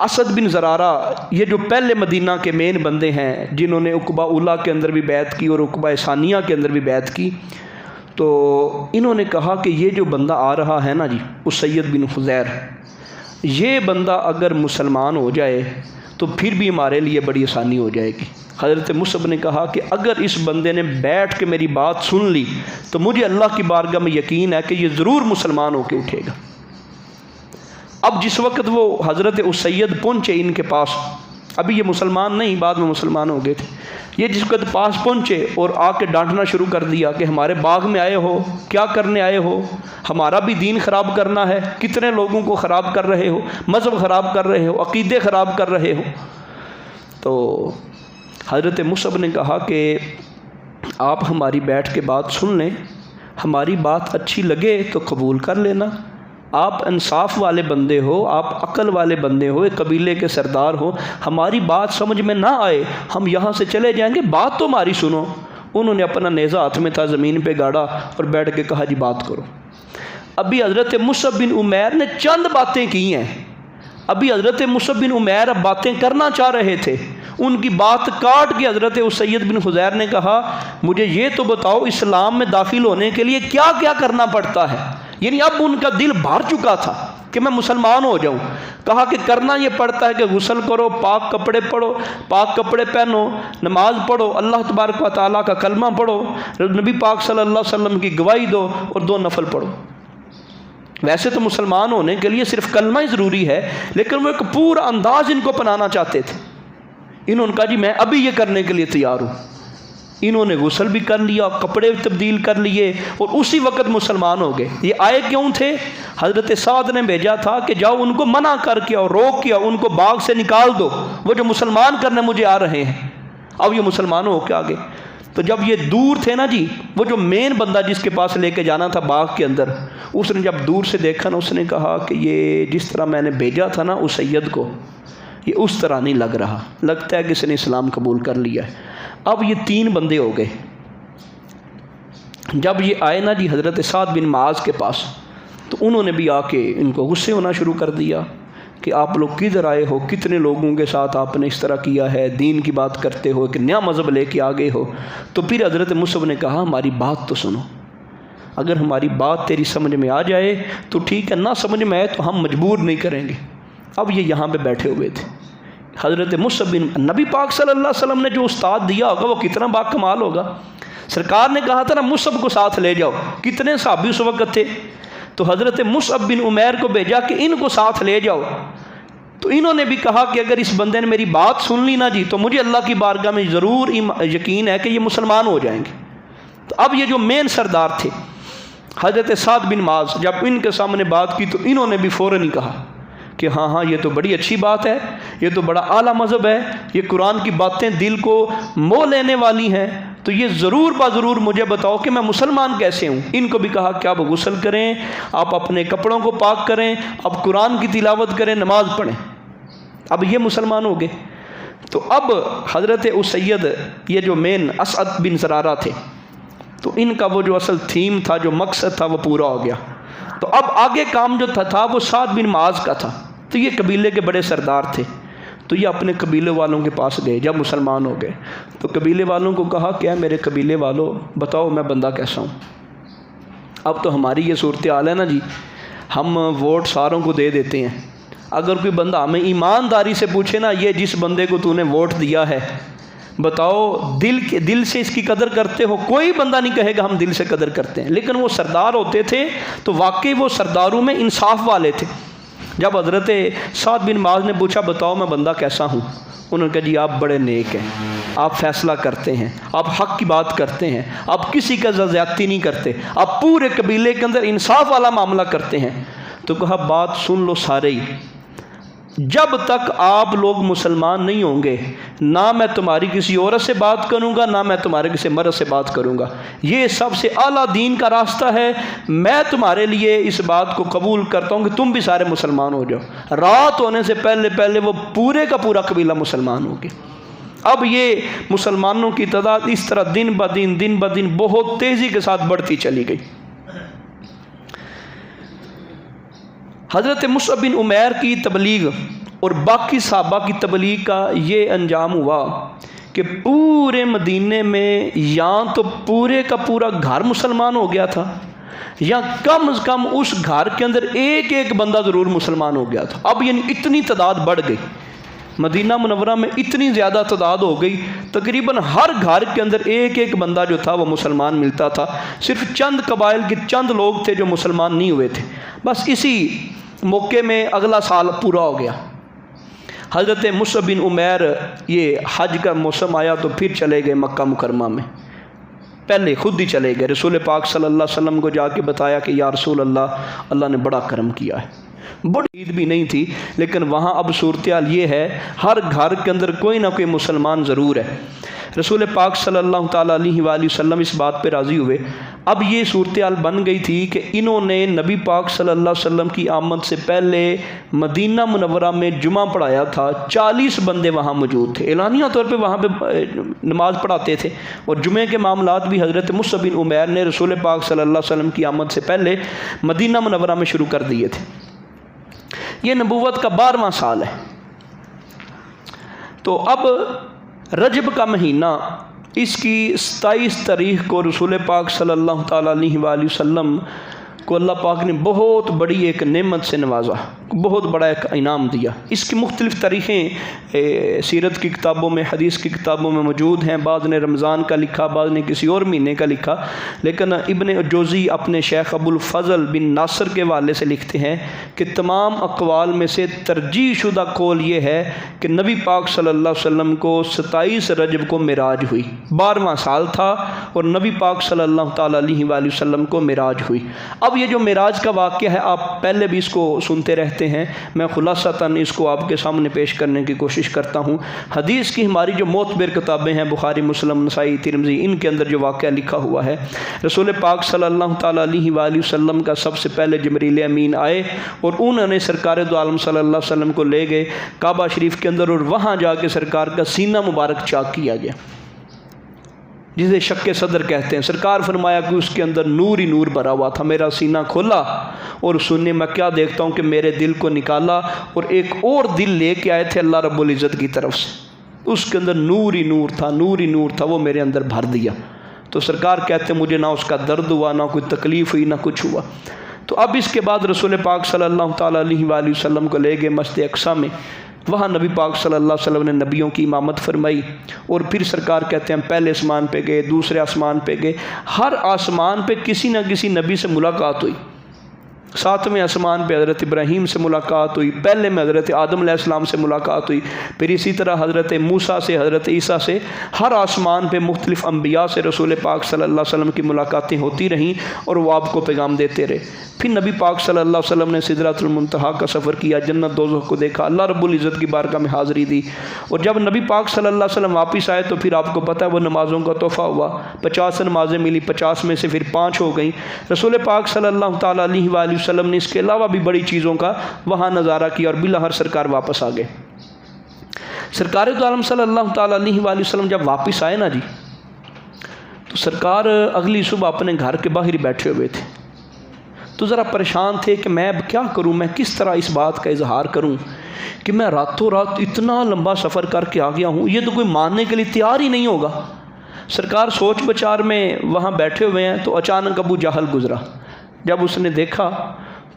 असद बिन ज़रारा ये जो पहले मदीना के मेन बंदे हैं जिन्होंने उक़बा उला के अंदर भी बैत की और उक़बा सानिया के अंदर भी बैत की, तो इन्होंने कहा कि ये जो बंदा आ रहा है ना जी उसैयद बिन खुज़ैर, ये बंदा अगर मुसलमान हो जाए तो फिर भी हमारे लिए बड़ी आसानी हो जाएगी। हज़रत मुसअब ने कहा कि अगर इस बंदे ने बैठ के मेरी बात सुन ली तो मुझे अल्लाह की बारगाह में यकीन है कि ये ज़रूर मुसलमान होकर उठेगा। अब जिस वक्त वो हज़रत उसैयद पहुँचे इनके पास, अभी ये मुसलमान नहीं, बाद में मुसलमान हो गए थे, ये जिस वक्त पास पहुँचे और आके डांटना शुरू कर दिया कि हमारे बाग में आए हो, क्या करने आए हो, हमारा भी दीन ख़राब करना है, कितने लोगों को ख़राब कर रहे हो, मज़हब ख़राब कर रहे हो, अक़ीदे ख़राब कर रहे हो। तो हज़रत मुसअब ने कहा कि आप हमारी बैठ के बात सुन लें, हमारी बात अच्छी लगे तो कबूल कर लेना। आप इंसाफ वाले बंदे हो, आप अक्ल वाले बंदे हो, एक कबीले के सरदार हो, हमारी बात समझ में ना आए हम यहाँ से चले जाएंगे, बात तो हमारी सुनो। उन्होंने अपना नेज़ा हाथ में था ज़मीन पे गाड़ा और बैठ के कहा जी बात करो। अभी हज़रत मुसअब बिन उमैर ने चंद बातें की हैं, अभी हज़रत मुसअब बिन उमैर अब बातें करना चाह रहे थे, उनकी बात काट के हज़रत उसैयद बिन हुज़ैर ने कहा मुझे ये तो बताओ इस्लाम में दाखिल होने के लिए क्या क्या करना पड़ता है। यानी अब उनका दिल भर चुका था कि मैं मुसलमान हो जाऊं। कहा कि करना ये पड़ता है कि गुस्ल करो, पाक कपड़े पढ़ो, पाक कपड़े पहनो, नमाज पढ़ो, अल्लाह तबारक व तआला का कलमा पढ़ो, नबी पाक सल्लल्लाहु अलैहि वसल्लम की गवाही दो और 2 नफल पढ़ो। वैसे तो मुसलमान होने के लिए सिर्फ कलमा ही ज़रूरी है, लेकिन वो एक पूरा अंदाज इनको अपनाना चाहते थे। इन्होंने कहा जी मैं अभी ये करने के लिए तैयार हूँ। इन्होंने गुस्ल भी कर लिया, कपड़े तब्दील कर लिए और उसी वक्त मुसलमान हो गए। ये आए क्यों थे? हज़रत साद ने भेजा था कि जाओ उनको मना करके और रोक किया, उनको बाग से निकाल दो, वो जो मुसलमान करने मुझे आ रहे हैं। अब ये मुसलमान हो के आ गए। तो जब ये दूर थे ना जी, वो जो मेन बंदा जिसके पास लेके जाना था बाग के अंदर, उसने जब दूर से देखा ना, उसने कहा कि ये जिस तरह मैंने भेजा था ना उस सैयद को, ये उस तरह नहीं लग रहा, लगता है कि इसने इस्लाम कबूल कर लिया है। अब ये 3 बंदे हो गए। जब ये आए ना जी हज़रत साद बिन माज के पास, तो उन्होंने भी आके इनको गुस्से होना शुरू कर दिया कि आप लोग किधर आए हो, कितने लोगों के साथ आपने इस तरह किया है, दीन की बात करते हो, कि नया मज़हब लेके आ गए हो। तो फिर हज़रत मुसअब ने कहा हमारी बात तो सुनो, अगर हमारी बात तेरी समझ में आ जाए तो ठीक है, ना समझ में आए तो हम मजबूर नहीं करेंगे। अब ये यहाँ पे बैठे हुए थे। हज़रत मुसअब बिन, नबी पाक सल्लल्लाहु अलैहि वसल्लम ने जो उस्ताद दिया होगा वो कितना बाकमाल होगा। सरकार ने कहा था ना मुसअब को साथ ले जाओ, कितने सहाबी उस वक्त थे, तो हज़रत मुसअब बिन उमैर को भेजा कि इनको साथ ले जाओ। तो इन्होंने भी कहा कि अगर इस बंदे ने मेरी बात सुन ली ना जी तो मुझे अल्लाह की बारगाह में ज़रूर यकीन है कि ये मुसलमान हो जाएंगे। तो अब ये जो मेन सरदार थे हज़रत साद बिन माज, जब इनके सामने बात की तो इन्होंने भी फ़ौरन ही कहा कि हाँ हाँ ये तो बड़ी अच्छी बात है, ये तो बड़ा आला मज़हब है, ये कुरान की बातें दिल को मोह लेने वाली हैं, तो ये ज़रूर ज़रूर मुझे बताओ कि मैं मुसलमान कैसे हूँ। इनको भी कहा कि आप गुस्ल करें, आप अपने कपड़ों को पाक करें, आप कुरान की तिलावत करें, नमाज़ पढ़ें। अब ये मुसलमान हो गए। तो अब हज़रत उसैयद, ये जो मेन असअद बिन ज़रारा थे, तो इनका वो जो असल थीम था, जो मकसद था, वो पूरा हो गया। तो अब आगे काम जो था वो साद बिन माज का था। तो ये कबीले के बड़े सरदार थे, तो ये अपने कबीले वालों के पास गए जब मुसलमान हो गए। तो कबीले वालों को कहा क्या मेरे कबीले वालों बताओ मैं बंदा कैसा हूँ। अब तो हमारी ये सूरत हाल है ना जी, हम वोट सारों को दे देते हैं। अगर कोई बंदा हमें ईमानदारी से पूछे ना, ये जिस बंदे को तूने वोट दिया है बताओ दिल से इसकी कदर करते हो, कोई बंदा नहीं कहेगा हम दिल से कदर करते हैं। लेकिन वो सरदार होते थे तो वाकई वो सरदारों में इंसाफ वाले थे। जब हज़रत साद बिन माज ने पूछा बताओ मैं बंदा कैसा हूँ, उन्होंने कहा जी आप बड़े नेक हैं, आप फैसला करते हैं, आप हक़ की बात करते हैं, आप किसी का ज़्यादती नहीं करते, आप पूरे कबीले के अंदर इंसाफ वाला मामला करते हैं। तो कहा बात सुन लो सारे ही, जब तक आप लोग मुसलमान नहीं होंगे ना मैं तुम्हारी किसी औरत से बात करूंगा, ना मैं तुम्हारे किसी मर्द से बात करूंगा। ये सबसे आला दीन का रास्ता है। मैं तुम्हारे लिए इस बात को कबूल करता हूं कि तुम भी सारे मुसलमान हो जाओ। रात होने से पहले पहले वो पूरे का पूरा कबीला मुसलमान हो गया। अब ये मुसलमानों की तादाद इस तरह दिन ब दिन बहुत तेज़ी के साथ बढ़ती चली गई। हज़रत मुसअब बिन उमैर की तबलीग और बाकी सहाबा की तबलीग का ये अंजाम हुआ कि पूरे मदीने में या तो पूरे का पूरा घर मुसलमान हो गया था, या कम से कम उस घर के अंदर एक एक बंदा ज़रूर मुसलमान हो गया था। अब यानी इतनी तादाद बढ़ गई, मदीना मुनव्वरा में इतनी ज़्यादा तादाद हो गई, तकरीबन हर घर के अंदर एक एक बंदा जो था वो मुसलमान मिलता था। सिर्फ चंद कबाइल के चंद लोग थे जो मुसलमान नहीं हुए थे। बस इसी मौके में अगला साल पूरा हो गया। हज़रत मुसअब बिन उमैर ये हज का मौसम आया तो फिर चले गए मक्का मुकरमा में। पहले खुद ही चले गए, रसूल पाक सल्लल्लाहु अलैहि वसल्लम को जाके बताया कि या रसूल अल्लाह, अल्लाह ने बड़ा करम किया है। बड़ी ईद भी नहीं थी, लेकिन वहाँ अब सूरत हाल ये है, हर घर के अंदर कोई ना कोई मुसलमान ज़रूर है। रसूल पाक सल्लल्लाहु ताला अलैहि वसल्लम इस बात पे राज़ी हुए। अब ये सूरत हाल बन गई थी कि इन्होंने नबी पाक सल्लल्लाहु अलैहि वसल्लम की आमद से पहले मदीना मुनव्वरा में जुमा पढ़ाया था। 40 बंदे वहाँ मौजूद थे, एलानिया तौर पे वहाँ पे नमाज़ पढ़ाते थे। और जुमे के मामलात भी हज़रत मुसअब बिन उमैर ने रसूल पाक सल्लल्लाहु अलैहि वसल्लम की आमद से पहले मदीना मुनव्वरा में शुरू कर दिए थे। ये नबूवत का 12वां साल है। तो अब रजब का महीना, इसकी 27 तारीख़ को रसूल पाक सल्लल्लाहु ताला अलैहि वसल्लम को अल्लाह पाक ने बहुत बड़ी एक नेमत से नवाजा, बहुत बड़ा एक इनाम दिया। इसकी मुख्तलिफ़ तारीख़ें सीरत की किताबों में, हदीस की किताबों में मौजूद हैं। बाद ने रमज़ान का लिखा, बाद ने किसी और महीने का लिखा, लेकिन इब्न जोज़ी अपने शेख अबुल फ़ज़ल बिन नासर के वाले से लिखते हैं कि तमाम अक़वाल में से तरजीह शुदा कौल ये है कि नबी पाक सल्लल्लाहु अलैहि वसल्लम को 27 रजब को मिराज हुई। 12वां साल था और नबी पाक सल्लल्लाहु ताला अलैहि वसल्लम को मिराज हुई। अब ये जो मिराज का वाक़या है, आप पहले भी इसको सुनते रहते हैं, मैं खुलासतन इसको आपके सामने पेश करने की कोशिश करता हूँ। हदीस की हमारी जो मोतबर किताबें हैं, बुखारी, मुस्लिम, नसाई, तिरमिज़ी, इनके अंदर जो वाक़या लिखा हुआ है, रसूल पाक सल्लल्लाहु ताला अलैहि वसल्लम का सबसे पहले जिब्रील अमीन आए और उन्होंने सरकार दो आलम सल्लल्लाहु अलैहि वसल्लम को ले गए काबा शरीफ के अंदर, और वहाँ जाके सरकार का सीना मुबारक चाक किया गया, जिसे शक्के सदर कहते हैं। सरकार फरमाया कि उसके अंदर नूर ही नूर भरा हुआ था। मेरा सीना खोला और सुनने मैं क्या देखता हूँ कि मेरे दिल को निकाला और एक और दिल लेके आए थे अल्लाह रब्बुल इज़्ज़त की तरफ से। उसके अंदर नूर ही नूर था, नूर ही नूर था, वो मेरे अंदर भर दिया। तो सरकार कहते मुझे ना उसका दर्द हुआ, ना कोई तकलीफ़ हुई, ना कुछ हुआ। तो अब इसके बाद रसूल पाक सल्लल्लाहु ताला अलैहि वसल्लम को ले गए मस्जिद अक्सा में। वहाँ नबी पाक सल्लल्लाहु अलैहि वसल्लम ने नबियों की इमामत फरमाई और फिर सरकार कहते हैं पहले आसमान पे गए, दूसरे आसमान पे गए। हर आसमान पे किसी न किसी नबी से मुलाकात हुई। 7वें आसमान पे हज़रत इब्राहीम से मुलाकात हुई, पहले में हज़रत आदम अलैहिस्सलाम से मुलाकात हुई, फिर इसी तरह हज़रत मूसा से, हज़रत ईसा से, हर आसमान पे मुख्तलिफ़ अम्बिया से रसूल पाक सल्लल्लाहु अलैहि वसल्लम की मुलाकातें होती रहीं और वो आपको पैगाम देते रहे। फिर नबी पाक सल्लल्लाहु अलैहि वसल्लम ने सिदरतुल मुंतहा का सफ़र किया, जन्नत दोज़ख को देखा, अल्लाह रब्बुल इज़्ज़त की बारगाह में हाज़िरी दी। और जब नबी पाक सल्लल्लाहु अलैहि वसल्लम वापस आए तो फिर आपको पता है वो नमाज़ों का तोहफ़ा हुआ। 50 नमाज़ें मिली, 50 में से फिर 5 हो गई। रसूल पाक सल्लल्लाहु ताला अलैहि वसल्लम ने इसके अलावा भी बड़ी चीज़ों का वहाँ नज़ारा किया और बिलाहर सरकार वापस आ गए। सरकार दो आलम सल्लल्लाहु ताला अलैहि वसल्लम जब वापस आए ना जी, तो सरकार अगली सुबह अपने घर के बाहर ही बैठे हुए थे। तो ज़रा परेशान थे कि मैं अब क्या करूं, मैं किस तरह इस बात का इजहार करूं कि मैं रातों रात इतना लंबा सफ़र करके आ गया हूं, ये तो कोई मानने के लिए तैयार ही नहीं होगा। सरकार सोच विचार में वहाँ बैठे हुए हैं तो अचानक अबू जहल गुज़रा। जब उसने देखा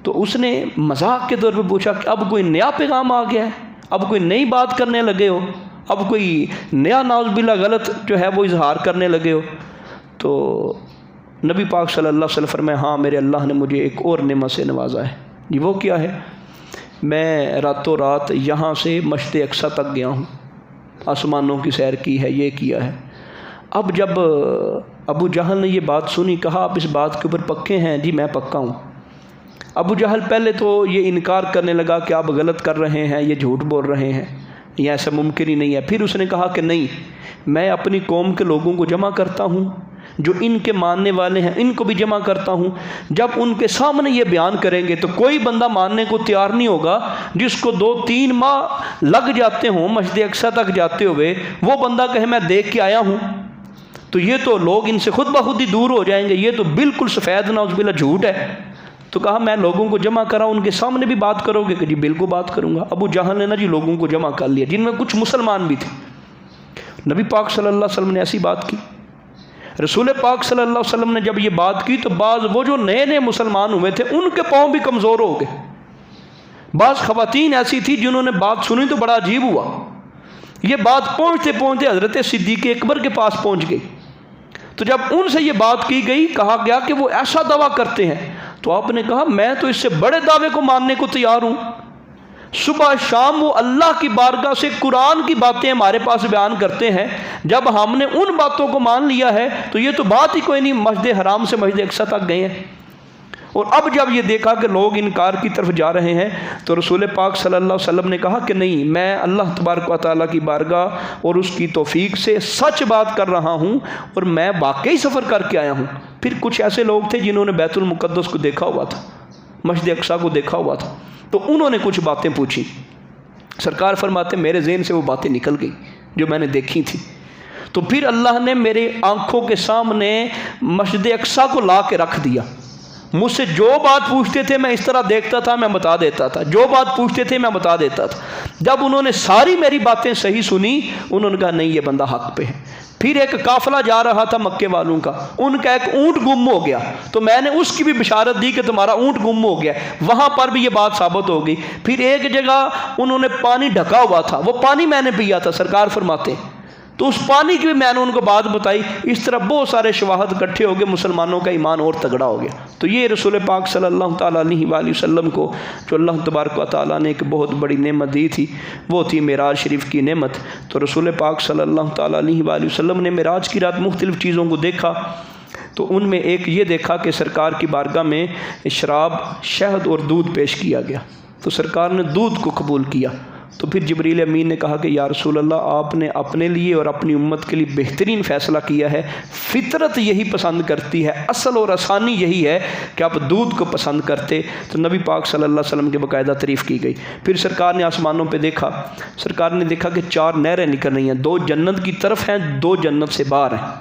तो उसने मजाक के तौर पे पूछा कि अब कोई नया पैगाम आ गया है, अब कोई नई बात करने लगे हो, अब कोई नया नाउज़ुबिल्लाह गलत जो है वो इजहार करने लगे हो। तो नबी पाक सल्लल्लाहु अलैहि वसल्लम फरमाया, हाँ मेरे अल्लाह ने मुझे एक और नेमत से नवाजा है। जी वो क्या है? मैं रातों रात यहाँ से मस्जिद अक्सा तक गया हूँ, आसमानों की सैर की है, ये किया है। अब जब अबू जहल ने ये बात सुनी, कहा आप इस बात के ऊपर पक्के हैं? जी मैं पक्का हूँ। अबू जहल पहले तो ये इनकार करने लगा कि आप गलत कर रहे हैं, ये झूठ बोल रहे हैं, ये ऐसा मुमकिन ही नहीं है। फिर उसने कहा कि नहीं, मैं अपनी कौम के लोगों को जमा करता हूँ, जो इनके मानने वाले हैं इनको भी जमा करता हूँ। जब उनके सामने ये बयान करेंगे तो कोई बंदा मानने को तैयार नहीं होगा। जिसको 2-3 माह लग जाते हों मस्जिद अक्सा तक जाते हुए, वो बंदा कहे मैं देख के आया हूँ, तो ये तो लोग इनसे खुद ब खुद ही दूर हो जाएंगे, ये तो बिल्कुल सफ़ेद नाउज़ुबिल्लाह झूठ है। तो कहा मैं लोगों को जमा करा, उनके सामने भी बात करोगे? कि जी बिल्कुल बात करूँगा। अबू जहल ने ना जी लोगों को जमा कर लिया, जिनमें कुछ मुसलमान भी थे। नबी पाक सल्लल्लाहु अलैहि वसल्लम ने ऐसी बात की। रसूल पाक सल्लल्लाहु अलैहि वसल्लम ने जब ये बात की तो बाज़ वो जो नए नए मुसलमान हुए थे उनके पाँव भी कमज़ोर हो गए। बाज़ ख़वातीन ऐसी थी जिन्होंने बात सुनी तो बड़ा अजीब हुआ। ये बात पहुँचते पहुँचते हज़रत सिद्दीक़ अकबर के पास पहुँच गई। तो जब उनसे ये बात की गई, कहा गया कि वो ऐसा दावा करते हैं, तो आपने कहा मैं तो इससे बड़े दावे को मानने को तैयार हूँ। सुबह शाम वो अल्लाह की बारगाह से कुरान की बातें हमारे पास बयान करते हैं। जब हमने उन बातों को मान लिया है तो ये तो बात ही कोई नहीं, मस्जिद हराम से मस्जिद अक्सा तक गए हैं। और अब जब ये देखा कि लोग इनकार की तरफ जा रहे हैं तो रसूल पाक सल्लल्लाहु अलैहि वसल्लम ने कहा कि नहीं, मैं अल्लाह तबारक व तआला की बारगाह और उसकी तौफीक से सच बात कर रहा हूँ और मैं वाकई सफ़र करके आया हूँ। फिर कुछ ऐसे लोग थे जिन्होंने बैतुल मुक़द्दस को देखा हुआ था, मस्जिद अक्सा को देखा हुआ था, तो उन्होंने कुछ बातें पूछी। सरकार फरमाते मेरे ज़हन से वो बातें निकल गई जो मैंने देखी थी। तो फिर अल्लाह ने मेरे आँखों के सामने मस्जिद अक्सा को ला के रख दिया। मुझसे जो बात पूछते थे मैं इस तरह देखता था, मैं बता देता था, जो बात पूछते थे मैं बता देता था। जब उन्होंने सारी मेरी बातें सही सुनी, उन्होंने कहा नहीं, ये बंदा हक पे है। फिर एक काफिला जा रहा था मक्के वालों का, उनका एक ऊँट गुम हो गया, तो मैंने उसकी भी बिशारत दी कि तुम्हारा ऊँट गुम हो गया। वहाँ पर भी ये बात साबित हो गई। फिर एक जगह उन्होंने पानी ढका हुआ था, वो पानी मैंने पिया था, सरकार फरमाते, तो उस पानी की भी मैंने उनको बात बताई। इस तरह बहुत सारे शवाहद इकट्ठे हो गए, मुसलमानों का ईमान और तगड़ा हो गया। तो ये रसूल पाक सल्लल्लाहु ताला अलैहि वसल्लम को जो अल्लाह तबारक व तआला ने एक बहुत बड़ी नेमत दी थी, वो थी मेराज शरीफ की नेमत। तो रसूल पाक सल्लल्लाहु ताला अलैहि वसल्लम ने मेराज की रात मुख्तलिफ़ चीज़ों को देखा। तो उनमें एक ये देखा कि सरकार की बारगाह में शराब, शहद और दूध पेश किया गया। तो सरकार ने दूध को कबूल किया। तो फिर जिब्रील अमीन ने कहा कि या रसूल अल्लाह, आपने अपने लिए और अपनी उम्मत के लिए बेहतरीन फ़ैसला किया है। फ़ितरत यही पसंद करती है, असल और आसानी यही है कि आप दूध को पसंद करते। तो नबी पाक सल्लल्लाहु अलैहि वसल्लम की बाकायदा तारीफ़ की गई। फिर सरकार ने आसमानों पे देखा, सरकार ने देखा कि 4 नहरें निकल रही हैं, 2 जन्नत की तरफ हैं, 2 जन्नत से बाहर हैं।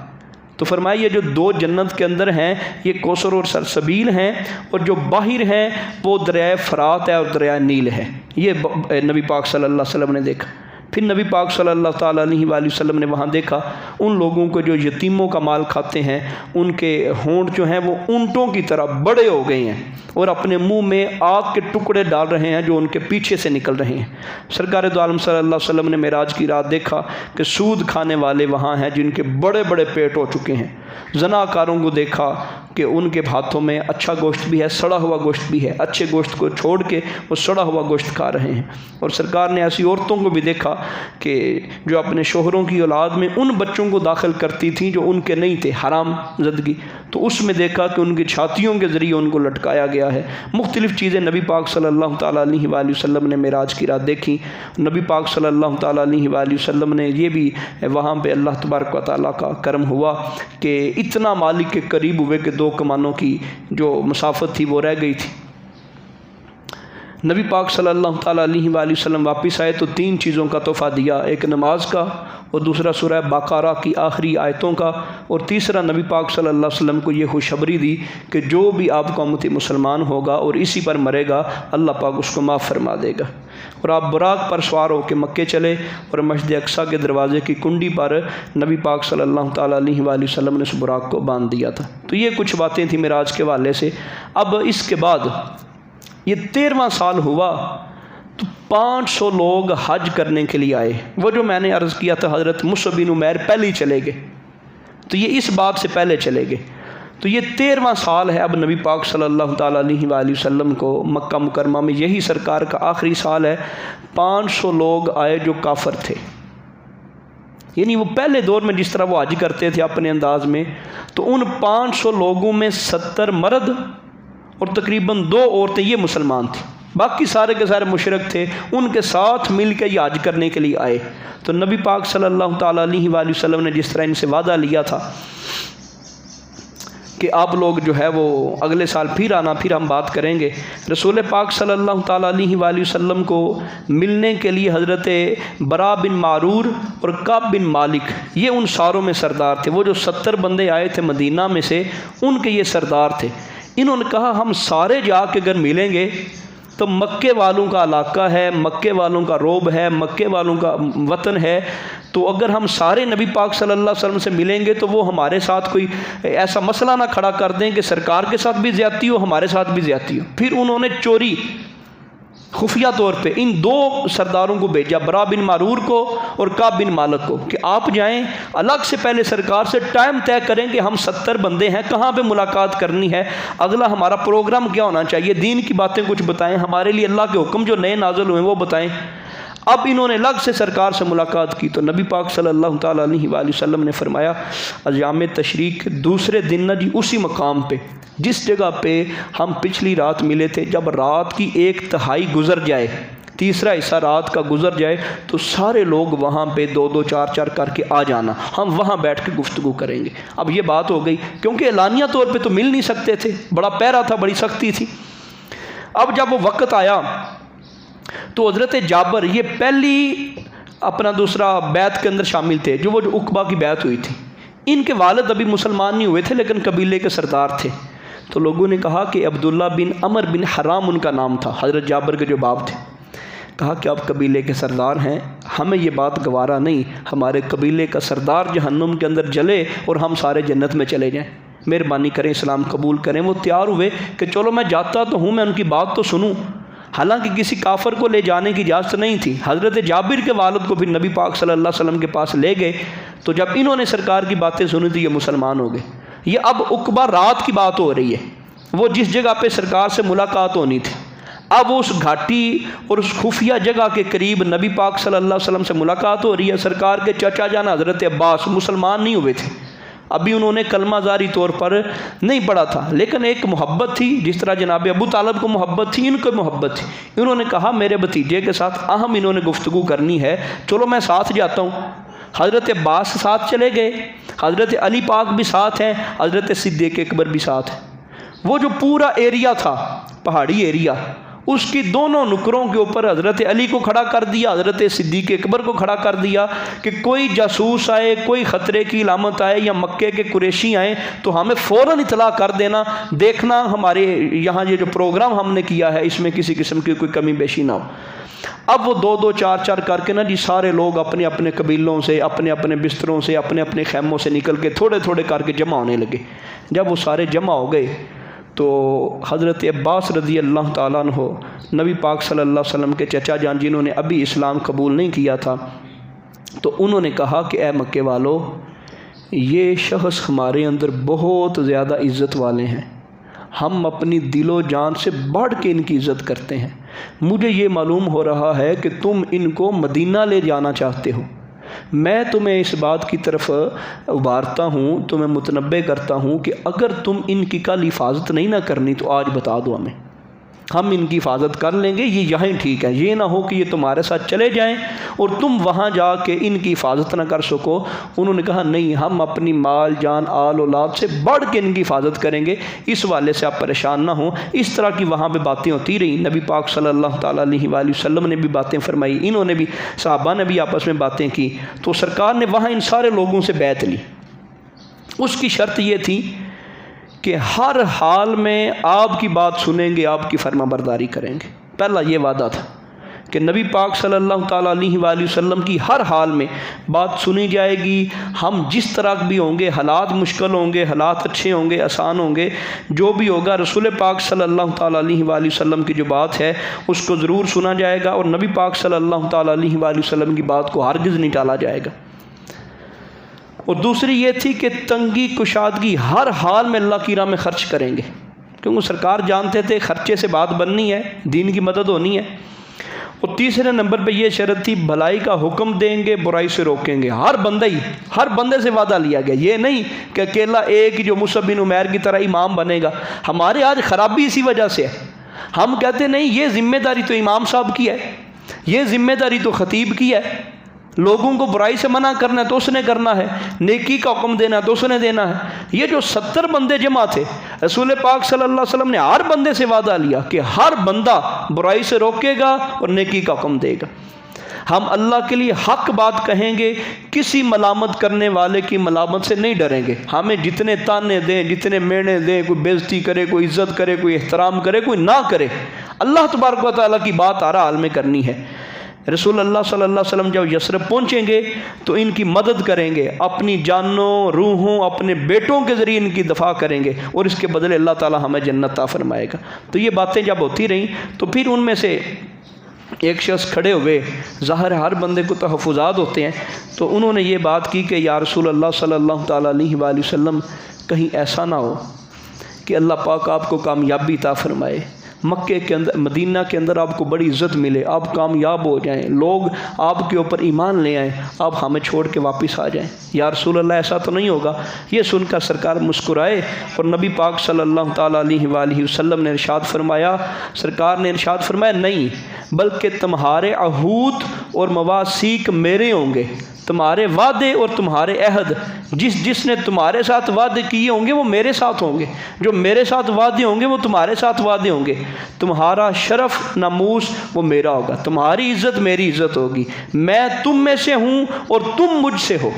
तो फरमाइए ये जो 2 जन्नत के अंदर हैं ये कौसर और सरसबील हैं, और जो बाहर हैं वो दरिया फ़रात है और दरिया नील है। ये नबी पाक सल्लल्लाहु अलैहि वसल्लम ने देखा। फिर नबी पाक सल्लल्लाहु ताला अलैहि वसल्लम ने वहाँ देखा उन लोगों को जो यतीमों का माल खाते हैं, उनके होंठ जो हैं वो ऊँटों की तरह बड़े हो गए हैं और अपने मुंह में आग के टुकड़े डाल रहे हैं जो उनके पीछे से निकल रहे हैं। सरकार दो आलम सल्लल्लाहु अलैहि वसल्लम ने मेराज की रात देखा कि सूद खाने वाले वहाँ हैं जिनके बड़े बड़े पेट हो चुके हैं। ज़नाकारों को देखा कि उनके हाथों में अच्छा गोश्त भी है, सड़ा हुआ गोश्त भी है, अच्छे गोश्त को छोड़ के वो सड़ा हुआ गोश्त खा रहे हैं। और सरकार ने ऐसी औरतों को भी देखा कि जो अपने शोहरों की औलाद में उन बच्चों को दाखिल करती थी जो उनके नहीं थे, हराम ज़दगी, तो उसमें देखा कि उनकी छातियों के ज़रिए उनको लटकाया गया है। मुख्तलिफ़ चीज़ें नबी पाक सल्लल्लाहु ताला अलैहि वसल्लम ने मेराज की रात देखी। नबी पाक सल्लल्लाहु ताला अलैहि वसल्लम ने ये भी वहाँ पे अल्लाह तबारक व तआला का करम हुआ कि इतना मालिक के करीब हुए कि 2 कमानों की जो मसाफत थी वो रह गई थी। नबी पाक सल्लल्लाहु ताला अलैहि वसल्लम वापस आए तो 3 चीज़ों का तोहफ़ा दिया, एक नमाज का, और दूसरा सूरह बकरा की आखिरी आयतों का, और तीसरा नबी पाक सल्लल्लाहु अलैहि वसल्लम को ये खुशखबरी दी कि जो भी आपका उम्मती मुसलमान होगा और इसी पर मरेगा अल्लाह पाक उसको माफ़ फरमा देगा। और आप बुराक पर सवार होकर मक्के चले और मस्जिद अक्सा के दरवाज़े की कुंडी पर नबी पाक सल्लल्लाहु ताला अलैहि वसल्लम ने उस बुराक को बांध दिया था। तो ये कुछ बातें थी मेराज के हवाले से। अब इसके बाद ये 13वां साल हुआ तो 500 लोग हज करने के लिए आए। वो जो मैंने अर्ज़ किया था हज़रत मुसअब बिन उमैर पहले ही चले गए, तो ये इस बात से पहले चले गए। तो ये 13वां साल है। अब नबी पाक सल्लल्लाहु ताला अलैहि वसल्लम को मक्का मुकरमा में यही सरकार का आखिरी साल है। 500 लोग आए जो काफिर थे, यानी वो पहले दौर में जिस तरह वो हज करते थे अपने अंदाज में, तो उन 500 लोगों में 70 मर्द और तकरीबन 2 औरतें ये मुसलमान थी, बाकी सारे के सारे मुशरिक थे। उनके साथ मिल के ये हज करने के लिए आए। तो नबी पाक सल्लल्लाहु ताला अलैहि वसल्लम ने जिस तरह इनसे वादा लिया था कि आप लोग जो है वो अगले साल फिर आना, फिर हम बात करेंगे। रसूल पाक सल्लल्लाहु ताला अलैहि वसल्लम को मिलने के लिए हज़रत बरा बिन मारूर और काब बिन मालिक ये उन सारों में सरदार थे। वो जो 70 बंदे आए थे मदीना में से, उनके ये सरदार थे। इन्होंने कहा हम सारे जाके अगर मिलेंगे तो मक्के वालों का इलाका है, मक्के वालों का रोब है, मक्के वालों का वतन है, तो अगर हम सारे नबी पाक सल्लल्लाहु अलैहि वसल्लम से मिलेंगे तो वो हमारे साथ कोई ऐसा मसला ना खड़ा कर दें कि सरकार के साथ भी ज़्यादती हो, हमारे साथ भी ज़्यादती हो। फिर उन्होंने चोरी खुफिया तौर पे इन दो सरदारों को भेजा, बरा बिन मारूर को और काब बिन मालिक को, कि आप जाएं अलग से पहले सरकार से टाइम तय करें कि हम 70 बंदे हैं, कहाँ पे मुलाकात करनी है, अगला हमारा प्रोग्राम क्या होना चाहिए, दीन की बातें कुछ बताएं, हमारे लिए अल्लाह के हुक्म जो नए नाज़िल हुए वो बताएं। अब इन्होंने अलग से सरकार से मुलाकात की तो नबी पाक सल्लल्लाहु ताला अलैहि वसल्लम ने फरमाया, अय्याम तशरीक के दूसरे दिन ना जी उसी मकाम पे जिस जगह पे हम पिछली रात मिले थे, जब रात की 1/3 गुजर जाए, तीसरा हिस्सा रात का गुजर जाए, तो सारे लोग वहाँ पे 2-2 4-4 करके आ जाना, हम वहाँ बैठ के गुफ्तगू करेंगे। अब ये बात हो गई, क्योंकि एलानिया तौर पे तो मिल नहीं सकते थे, बड़ा पहरा था, बड़ी सख्ती थी। अब जब वो वक्त आया तो हज़रत जाबर ये पहली अपना दूसरा बैत के अंदर शामिल थे, जो उकबा की बैत हुई थी। इनके वालिद अभी मुसलमान नहीं हुए थे लेकिन कबीले के सरदार थे। तो लोगों ने कहा कि अब्दुल्ला बिन अमर बिन हराम उनका नाम था, हज़रत जाबर के जो बाप थे। कहा कि आप कबीले के सरदार हैं, हमें ये बात गवारा नहीं, हमारे कबीले का सरदार जहन्नुम के अंदर जले और हम सारे जन्नत में चले जाएं, मेहरबानी करें, इस्लाम कबूल करें। वो तैयार हुए कि चलो मैं जाता तो हूँ, मैं उनकी बात तो सुनूँ। हालांकि किसी काफर को ले जाने की इजाज़त नहीं थी। हज़रत जाबिर के वालिद को फिर नबी पाक सल्लल्लाहु अलैहि वसल्लम के पास ले गए, तो जब इन्होंने सरकार की बातें सुनी तो ये मुसलमान हो गए। ये अब उकबा रात की बात हो रही है, वो जिस जगह पे सरकार से मुलाकात होनी थी, अब उस घाटी और उस खुफिया जगह के करीब नबी पाक सल्लल्लाहु अलैहि वसल्लम से मुलाकात हो रही है। सरकार के चाचा जान हज़रत अब्बास मुसलमान नहीं हुए थे, अभी उन्होंने कलमाजारी तौर पर नहीं पढ़ा था, लेकिन एक मोहब्बत थी, जिस तरह जनाब अबू तालिब को मोहब्बत थी, इनको मोहब्बत थी। इन्होंने कहा मेरे भतीजे के साथ अहम इन्होंने गुफ्तगू करनी है, चलो मैं साथ जाता हूँ। हज़रत अब्बास साथ चले गए, हज़रत अली पाक भी साथ हैं, हज़रत सिद्दीक़ अकबर भी साथ हैं। वो जो पूरा एरिया था, पहाड़ी एरिया, उसकी दोनों नुकरों के ऊपर हज़रत अली को खड़ा कर दिया, हज़रत सिद्दीक़ अकबर को खड़ा कर दिया कि कोई जासूस आए, कोई ख़तरे की इलामत आए या मक्के के कुरैशी आए तो हमें फ़ौरन इतला कर देना, देखना हमारे यहाँ ये जो प्रोग्राम हमने किया है इसमें किसी किस्म की कोई कमी बेशी ना हो। अब वो 2-2 4-4 करके ना जी सारे लोग अपने अपने कबीलों से, अपने अपने बिस्तरों से, अपने अपने खैमों से निकल के थोड़े थोड़े करके जमा होने लगे। जब वो सारे जमा हो गए तो हज़रत अब्बास रज़ी अल्लाह ताला अन्हु नबी पाक सल्लल्लाहु अलैहि वसल्लम के चचा जान, जिन्होंने अभी इस्लाम कबूल नहीं किया था, तो उन्होंने कहा कि ए मक्के वालों, ये शख्स हमारे अंदर बहुत ज़्यादा इज़्ज़त वाले हैं, हम अपनी दिलो जान से बढ़ के इनकी इज़्ज़त करते हैं। मुझे ये मालूम हो रहा है कि तुम इनको मदीना ले जाना चाहते हो, मैं तुम्हें इस बात की तरफ उबारता हूँ, तुम्हें मुतनब्बे करता हूँ कि अगर तुम इनकी कल हिफाजत नहीं ना करनी तो आज बता दो हमें, हम इनकी हिफाजत कर लेंगे, ये यहाँ ही ठीक है। ये ना हो कि ये तुम्हारे साथ चले जाएं और तुम वहाँ जाके इनकी हिफाजत ना कर सको। उन्होंने कहा नहीं, हम अपनी माल जान आल औलाद से बढ़ के इनकी हिफाजत करेंगे, इस वाले से आप परेशान ना हो। इस तरह की वहाँ पे बातें होती रही। नबी पाक सल्लल्लाहु ताला अलैहि वसल्लम ने भी बातें फरमाई, इन्होंने भी, सहाबा ने भी आपस में बातें की। तो सरकार ने वहाँ इन सारे लोगों से बैत ली। उसकी शर्त ये थी कि हर हाल में आपकी बात सुनेंगे, आपकी फरमाबरदारी करेंगे। पहला ये वादा था कि नबी पाक सल्लल्लाहु ताला अलैहि वसल्लम की हर हाल में बात सुनी जाएगी। हम जिस तरह भी होंगे, हालात मुश्किल होंगे, हालात अच्छे होंगे, आसान होंगे, जो भी होगा रसूल पाक सल्लल्लाहु ताला अलैहि वसल्लम की जो बात है उसको ज़रूर सुना जाएगा और नबी पाक सल्लल्लाहु ताला अलैहि वसल्लम की बात को हरगिज़ नहीं टाला जाएगा। और दूसरी ये थी कि तंगी कुशादगी हर हाल में अल्लाह की राह में ख़र्च करेंगे, क्योंकि सरकार जानते थे खर्चे से बात बननी है, दीन की मदद होनी है। और तीसरे नंबर पे ये शर्त थी, भलाई का हुक्म देंगे, बुराई से रोकेंगे। हर बंदे से वादा लिया गया, ये नहीं कि अकेला एक जो मुसअब बिन उमैर की तरह इमाम बनेगा। हमारे आज ख़राबी इसी वजह से है, हम कहते नहीं ये ज़िम्मेदारी तो इमाम साहब की है, ये ज़िम्मेदारी तो ख़तीब की है, लोगों को बुराई से मना करना है तो उसने करना है, नेकी का हुक्म देना है तो उसने देना है। ये जो 70 बंदे जमा थे, रसूल पाक सल्लल्लाहु अलैहि वसल्लम ने हर बंदे से वादा लिया कि हर बंदा बुराई से रोकेगा और नेकी का हुक्म देगा। हम अल्लाह के लिए हक बात कहेंगे, किसी मलामत करने वाले की मलामत से नहीं डरेंगे। हमें जितने ताने दें, जितने मेड़े दें, कोई बेइज्जती करे, कोई इज़्ज़त करे, कोई एहतराम करे, कोई ना करे, अल्लाह तबारक व तआला की बात हर हाल में करनी है। रसूल अल्लाह सल्लल्लाहु अलैहि वसल्लम जब यस्रब पहुँचेंगे तो इनकी मदद करेंगे, अपनी जानों रूहों अपने बेटों के ज़रिए इनकी दफ़ा करेंगे और इसके बदले अल्लाह ताला हमें जन्नत अता फरमाएगा। तो ये बातें जब होती रहीं तो फिर उनमें से एक शख्स खड़े हुए, ज़ाहिर हर बंदे को तहफ़्फ़ुज़ात होते हैं, तो उन्होंने ये बात की कि या रसूल अल्लाह सल्लल्लाहु ताला अलैहि वसल्लम, कहीं ऐसा ना हो कि अल्लाह पाक आपको कामयाबी अता फरमाए, मक्के के अंदर मदीना के अंदर आपको बड़ी इज़्ज़त मिले, आप कामयाब हो जाएं, लोग आपके ऊपर ईमान ले आएँ, आप हमें छोड़ के वापस आ जाएं। या रसूल अल्लाह ऐसा तो नहीं होगा। ये सुनकर सरकार मुस्कुराए और नबी पाक सल्लल्लाहु ताला अलैहि वसल्लम ने इरशाद फरमाया, सरकार ने इरशाद फरमाया, नहीं बल्कि तुम्हारे अहूद और मवासीक मेरे होंगे, तुम्हारे वादे और तुम्हारे अहद, जिसने तुम्हारे साथ वादे किए होंगे वो मेरे साथ होंगे, जो मेरे साथ वादे होंगे वो तुम्हारे साथ वादे होंगे, तुम्हारा शरफ नमूस वो मेरा होगा, तुम्हारी इज़्ज़त मेरी इज़्ज़त होगी, मैं तुम में से हूँ और तुम मुझसे हो।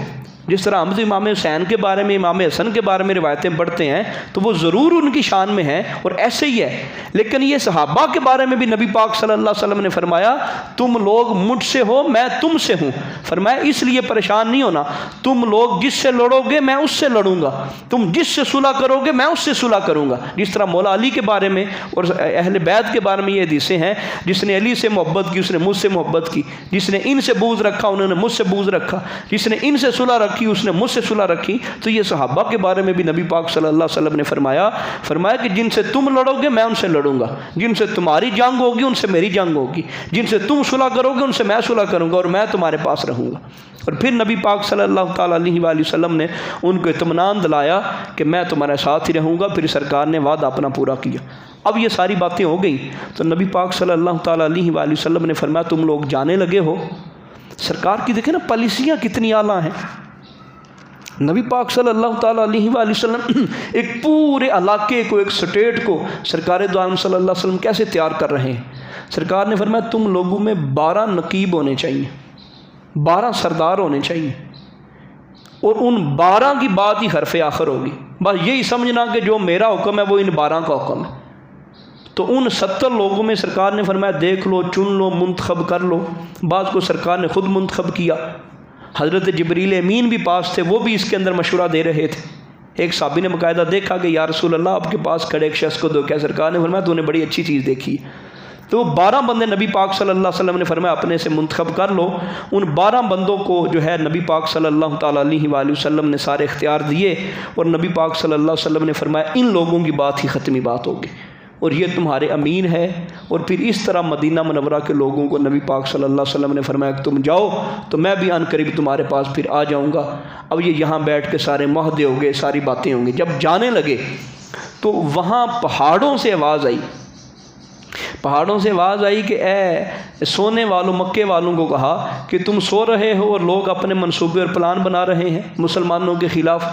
जिस तरह हम इमाम हुसैन के बारे में, इमाम हसन के बारे में रिवायतें पढ़ते हैं तो वो ज़रूर उनकी शान में है और ऐसे ही है, लेकिन ये सहाबा के बारे में भी नबी पाक सल्लल्लाहु अलैहि वसल्लम ने फरमाया, तुम लोग मुझसे हो मैं तुमसे हूँ। फरमाया इसलिए परेशान नहीं होना, तुम लोग जिससे लड़ोगे मैं उससे लड़ूंगा, तुम जिससे सुलह करोगे मैं उससे सुलह करूँगा। जिस तरह मौला अली के बारे में और अहले बैत के बारे में ये हदीसें हैं, जिसने अली से मोहब्बत की उसने मुझसे मोहब्बत की, जिसने इनसे बूझ रखा उन्होंने मुझसे बूझ रखा, जिसने इनसे सुलह रखी उसने मुझसे सुलह रखी। तो ये सहाबा के बारे में भी नबी पाक सल्लल्लाहु अलैहि वसल्लम ने फरमाया कि जिनसे तुम लड़ोगे मैं उनसे लड़ूंगा, जिनसे तुम्हारी जंग होगी उनसे मेरी जंग होगी, जिनसे तुम सुलह करोगे उनसे मैं सुलह करूंगा और मैं तुम्हारे पास रहूंगा। और फिर नबी पाक सल्लल्लाहु ताला अलैहि वसल्लम ने उनको इत्मीनान दिलाया कि मैं तुम्हारे साथ ही रहूँगा। फिर सरकार ने वादा अपना पूरा किया। अब ये सारी बातें हो गई तो नबी पाक सल्लल्लाहु ताला अलैहि वसल्लम ने फरमाया तुम लोग जाने लगे हो। सरकार की देखें ना पॉलिसियाँ कितनी आला हैं। नबी पाक सल्लल्लाहु ताला अलैहि वसल्लम एक पूरे इलाके को, एक स्टेट को सरकार दो आलम सल्लल्लाहु अलैहि वसल्लम कैसे तैयार कर रहे हैं। सरकार ने फरमाया तुम लोगों में 12 नकीब होने चाहिए, 12 सरदार होने चाहिए और उन 12 की बात ही हरफ आखिर होगी। बस यही समझना कि जो मेरा हुक्म है वो इन 12 का हुक्म है। तो उन 70 लोगों में सरकार ने फरमाया देख लो, चुन लो, मुंतखब कर लो। बाद को सरकार ने ख़ुद मुंतखब किया। हज़रत जिब्रील अमीन भी पास थे, वो भी इसके अंदर मशवरा दे रहे थे। एक साहबी ने बाकायदा देखा कि या रसूल अल्लाह आपके पास खड़े एक शख्स को दो। क्या सरकार ने फरमाया तूने बड़ी अच्छी चीज़ देखी है। तो 12 बंदे नबी पाक सल्लल्लाहु अलैहि वसल्लम ने फरमाया अपने से मुंतखब कर लो। उन 12 बंदों को जो है नबी पाक सल्लल्लाहु ताला अलैहि वसल्लम ने सारे इख्तियार दिए और नबी पाक सल्लल्लाहु अलैहि वसल्लम ने फरमाया इन लोगों की बात ही ख़त्मी बात होगी और ये तुम्हारे अमीन है। और फिर इस तरह मदीना मुनव्वरा के लोगों को नबी पाक सल्लल्लाहु अलैहि वसल्लम ने फरमाया कि तुम जाओ तो मैं भी अनकरीब तुम्हारे पास फिर आ जाऊँगा। अब ये यहाँ बैठ के सारे मुहदे होंगे, सारी बातें होंगी। जब जाने लगे तो वहाँ पहाड़ों से आवाज़ आई, पहाड़ों से आवाज़ आई कि ए सोने वालों, मक्के वालों को कहा कि तुम सो रहे हो और लोग अपने मंसूबे और प्लान बना रहे हैं मुसलमानों के ख़िलाफ़।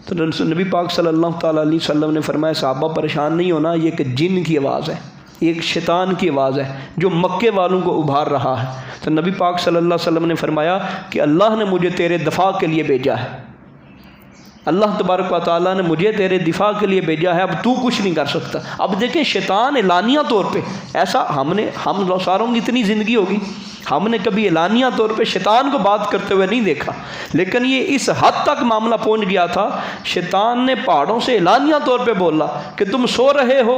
तो नबी पाक सल्लल्लाहु ताला अलैहि वसल्लम ने फरमाया साहबा परेशान नहीं होना, ये एक जिन की आवाज़ है, एक शैतान की आवाज़ है जो मक्के वालों को उभार रहा है। तो नबी पाक सल्लल्लाहु अलैहि वसल्लम ने फरमाया कि अल्लाह ने मुझे तेरे दफ़ा के लिए भेजा है, अल्लाह तबारक व तआला ने मुझे तेरे दिफा के लिए भेजा है, अब तू कुछ नहीं कर सकता। अब देखें शैतान एलानिया तौर पे, ऐसा हम सारों की इतनी ज़िंदगी होगी, हमने कभी एलानिया तौर पे शैतान को बात करते हुए नहीं देखा, लेकिन ये इस हद तक मामला पहुंच गया था। शैतान ने पहाड़ों से एलानिया तौर पे बोला कि तुम सो रहे हो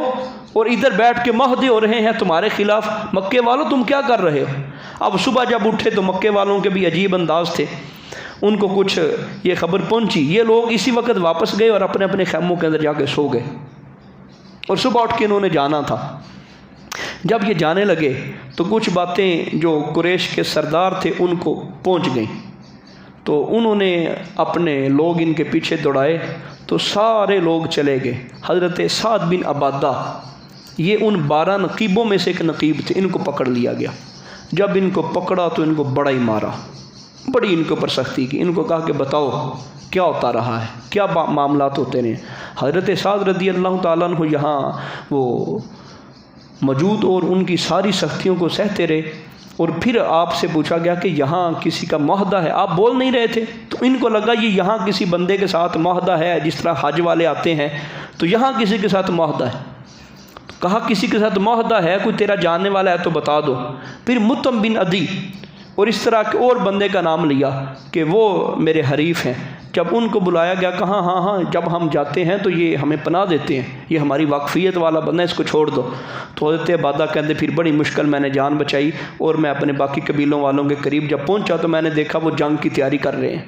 और इधर बैठ के महदे हो रहे हैं तुम्हारे खिलाफ, मक्के वालों तुम क्या कर रहे हो। अब सुबह जब उठे तो मक्के वालों के भी अजीब अंदाज थे, उनको कुछ ये खबर पहुंची, ये लोग इसी वक्त वापस गए और अपने अपने खैमों के अंदर जाके सो गए और सुबह उठ के इन्होंने जाना था। जब ये जाने लगे तो कुछ बातें जो कुरैश के सरदार थे उनको पहुंच गई, तो उन्होंने अपने लोग इनके पीछे दौड़ाए तो सारे लोग चले गए। हज़रत साद बिन अबादा ये उन 12 नकीबों में से एक नकीब थे, इनको पकड़ लिया गया। जब इनको पकड़ा तो इनको बड़ा ही मारा, बड़ी इनके ऊपर सख्ती की। इनको कहा कि बताओ क्या होता रहा है, क्या मामलात होते रहे। हज़रत साद रज़ी अल्लाह ताला अन्हु यहाँ वो मौजूद और उनकी सारी सख्तियों को सहते रहे। और फिर आपसे पूछा गया कि यहाँ किसी का मुआहदा है, आप बोल नहीं रहे थे। तो इनको लगा ये यहाँ किसी बंदे के साथ मुआहदा है, जिस तरह हज वाले आते हैं तो यहाँ किसी के साथ मुआहदा है। तो कहा किसी के साथ मुआहदा है, कोई तेरा जानने वाला है तो बता दो। फिर मुतम बिन अदी और इस तरह के और बंदे का नाम लिया कि वो मेरे हरीफ हैं। जब उनको बुलाया गया, कहा हाँ हाँ, जब हम जाते हैं तो ये हमें पनाह देते हैं, ये हमारी वाकफियत वाला बंदा है, इसको छोड़ दो। तो हज़रत अबादा कहते फिर बड़ी मुश्किल मैंने जान बचाई और मैं अपने बाकी कबीलों वालों के करीब जब पहुंचा तो मैंने देखा वो जंग की तैयारी कर रहे हैं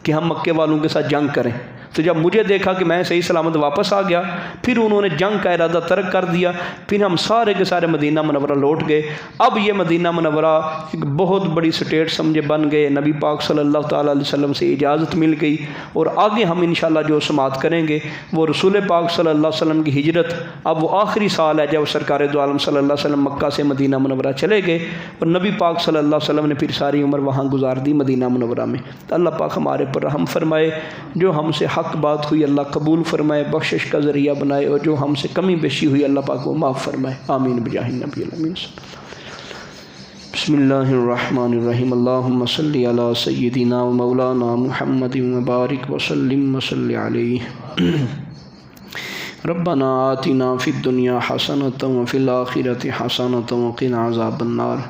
कि हम मक्के वालों के साथ जंग करें। तो जब मुझे देखा कि मैं सही सलामत वापस आ गया, फिर उन्होंने जंग का इरादा तर्क कर दिया। फिर हम सारे के सारे मदीना मुनव्वरा लौट गए। अब ये मदीना मुनव्वरा एक बहुत बड़ी स्टेट समझे बन गए। नबी पाक सल्लल्लाहु ताला अलैहि वसल्लम से इजाज़त मिल गई और आगे हम इंशाअल्लाह जो समात करेंगे वो रसूल पाक सल्लल्लाहु अलैहि वसल्लम की हिजरत, अब वो आखिरी साल है जब सरकार दो आलम सल्लल्लाहु अलैहि वसल्लम मक्का से मदीना मुनव्वरा चले गए और नबी पाक सल्लल्लाहु अलैहि वसल्लम ने फिर सारी उम्र वहाँ गुजार दी मदीना मुनव्वरा में। तो अल्लाह पाक हमारे पर रहम फरमाए, जो हमसे हक बात हुई अल्लाह कबूल फरमाए, बख्शिश का ज़रिया बनाए, और जो हमसे कमी बेशी हुई अल्लाह पाक को माफ़ फरमाए। आमीन बिजाहि नबी आमीन। बिस्मिल्लाहिर्रहमानिर्रहीम। अल्लाहुम्मा सल्लि अला सय्यिदिना व मौलाना मुहम्मदिन व बारिक व सल्लिम व सल्लि अलैहि। रब्बना आतिना फिद दुनिया हसनतन व फिल आखिरति हसनतन व क़िना अज़ाबन्नार।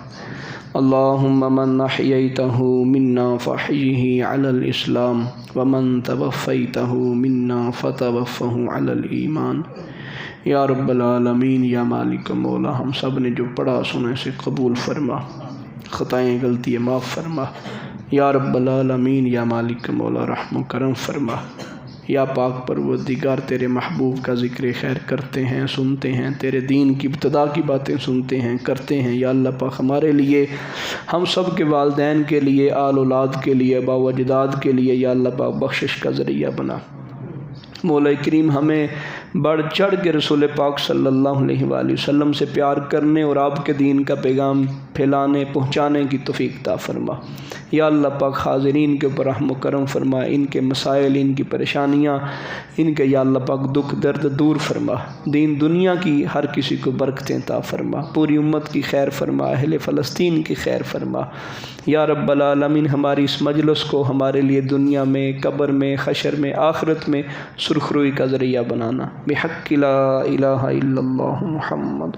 अल्लाहुम्मा मन अहयैतहु मिन्ना फअहयिही अलल इस्लाम व मन तवफ़्फ़ैतहु मिन्ना फ़तवफ़्फ़हु अलल ईमान। या रब्बल आलमीन, या मालिक मौला, हम सब ने जो पढ़ा सुने से कबूल फरमा, ख़ताएँ गलतियाँ माफ़ फरमा। या रब्बल आलमीन, या मालिक मौला, रहम करम फरमा। या पाक परवरदिगार, तेरे महबूब का ज़िक्र खैर करते हैं, सुनते हैं, तेरे दीन की इब्तिदा की बातें सुनते हैं, करते हैं। या अल्लाह पाक हमारे लिए, हम सब के वालिदैन के लिए, आल औलाद के लिए, आबा अजदाद के लिए या अल्लाह पाक बख्शिश का ज़रिया बना। मौला करीम हमें बढ़ चढ़ के रसूल पाक सल्लल्लाहु अलैहि वसल्लम से प्यार करने और आपके दीन का पैगाम फैलाने पहुँचाने की तौफीक अता फरमा। या अल्लाह पाक हाज़रीन के ऊपर रहम करम फरमा, इनके मसाइल, इनकी परेशानियाँ, इनके या अल्लाह पाक दुख दर्द दूर फरमा। दीन दुनिया की हर किसी को बरकतें अता फरमा, पूरी उम्मत की खैर फरमा, अहले फ़लस्तीन की खैर फरमा। या रब्बल आलमीन, हमारी इस मजलिस को हमारे लिए दुनिया में, कब्र में, हशर में, आखिरत में सुरखरुई का ज़रिया बनाना। बिहक़्क़ि ला इलाहा इल्लल्लाहु मुहम्मद।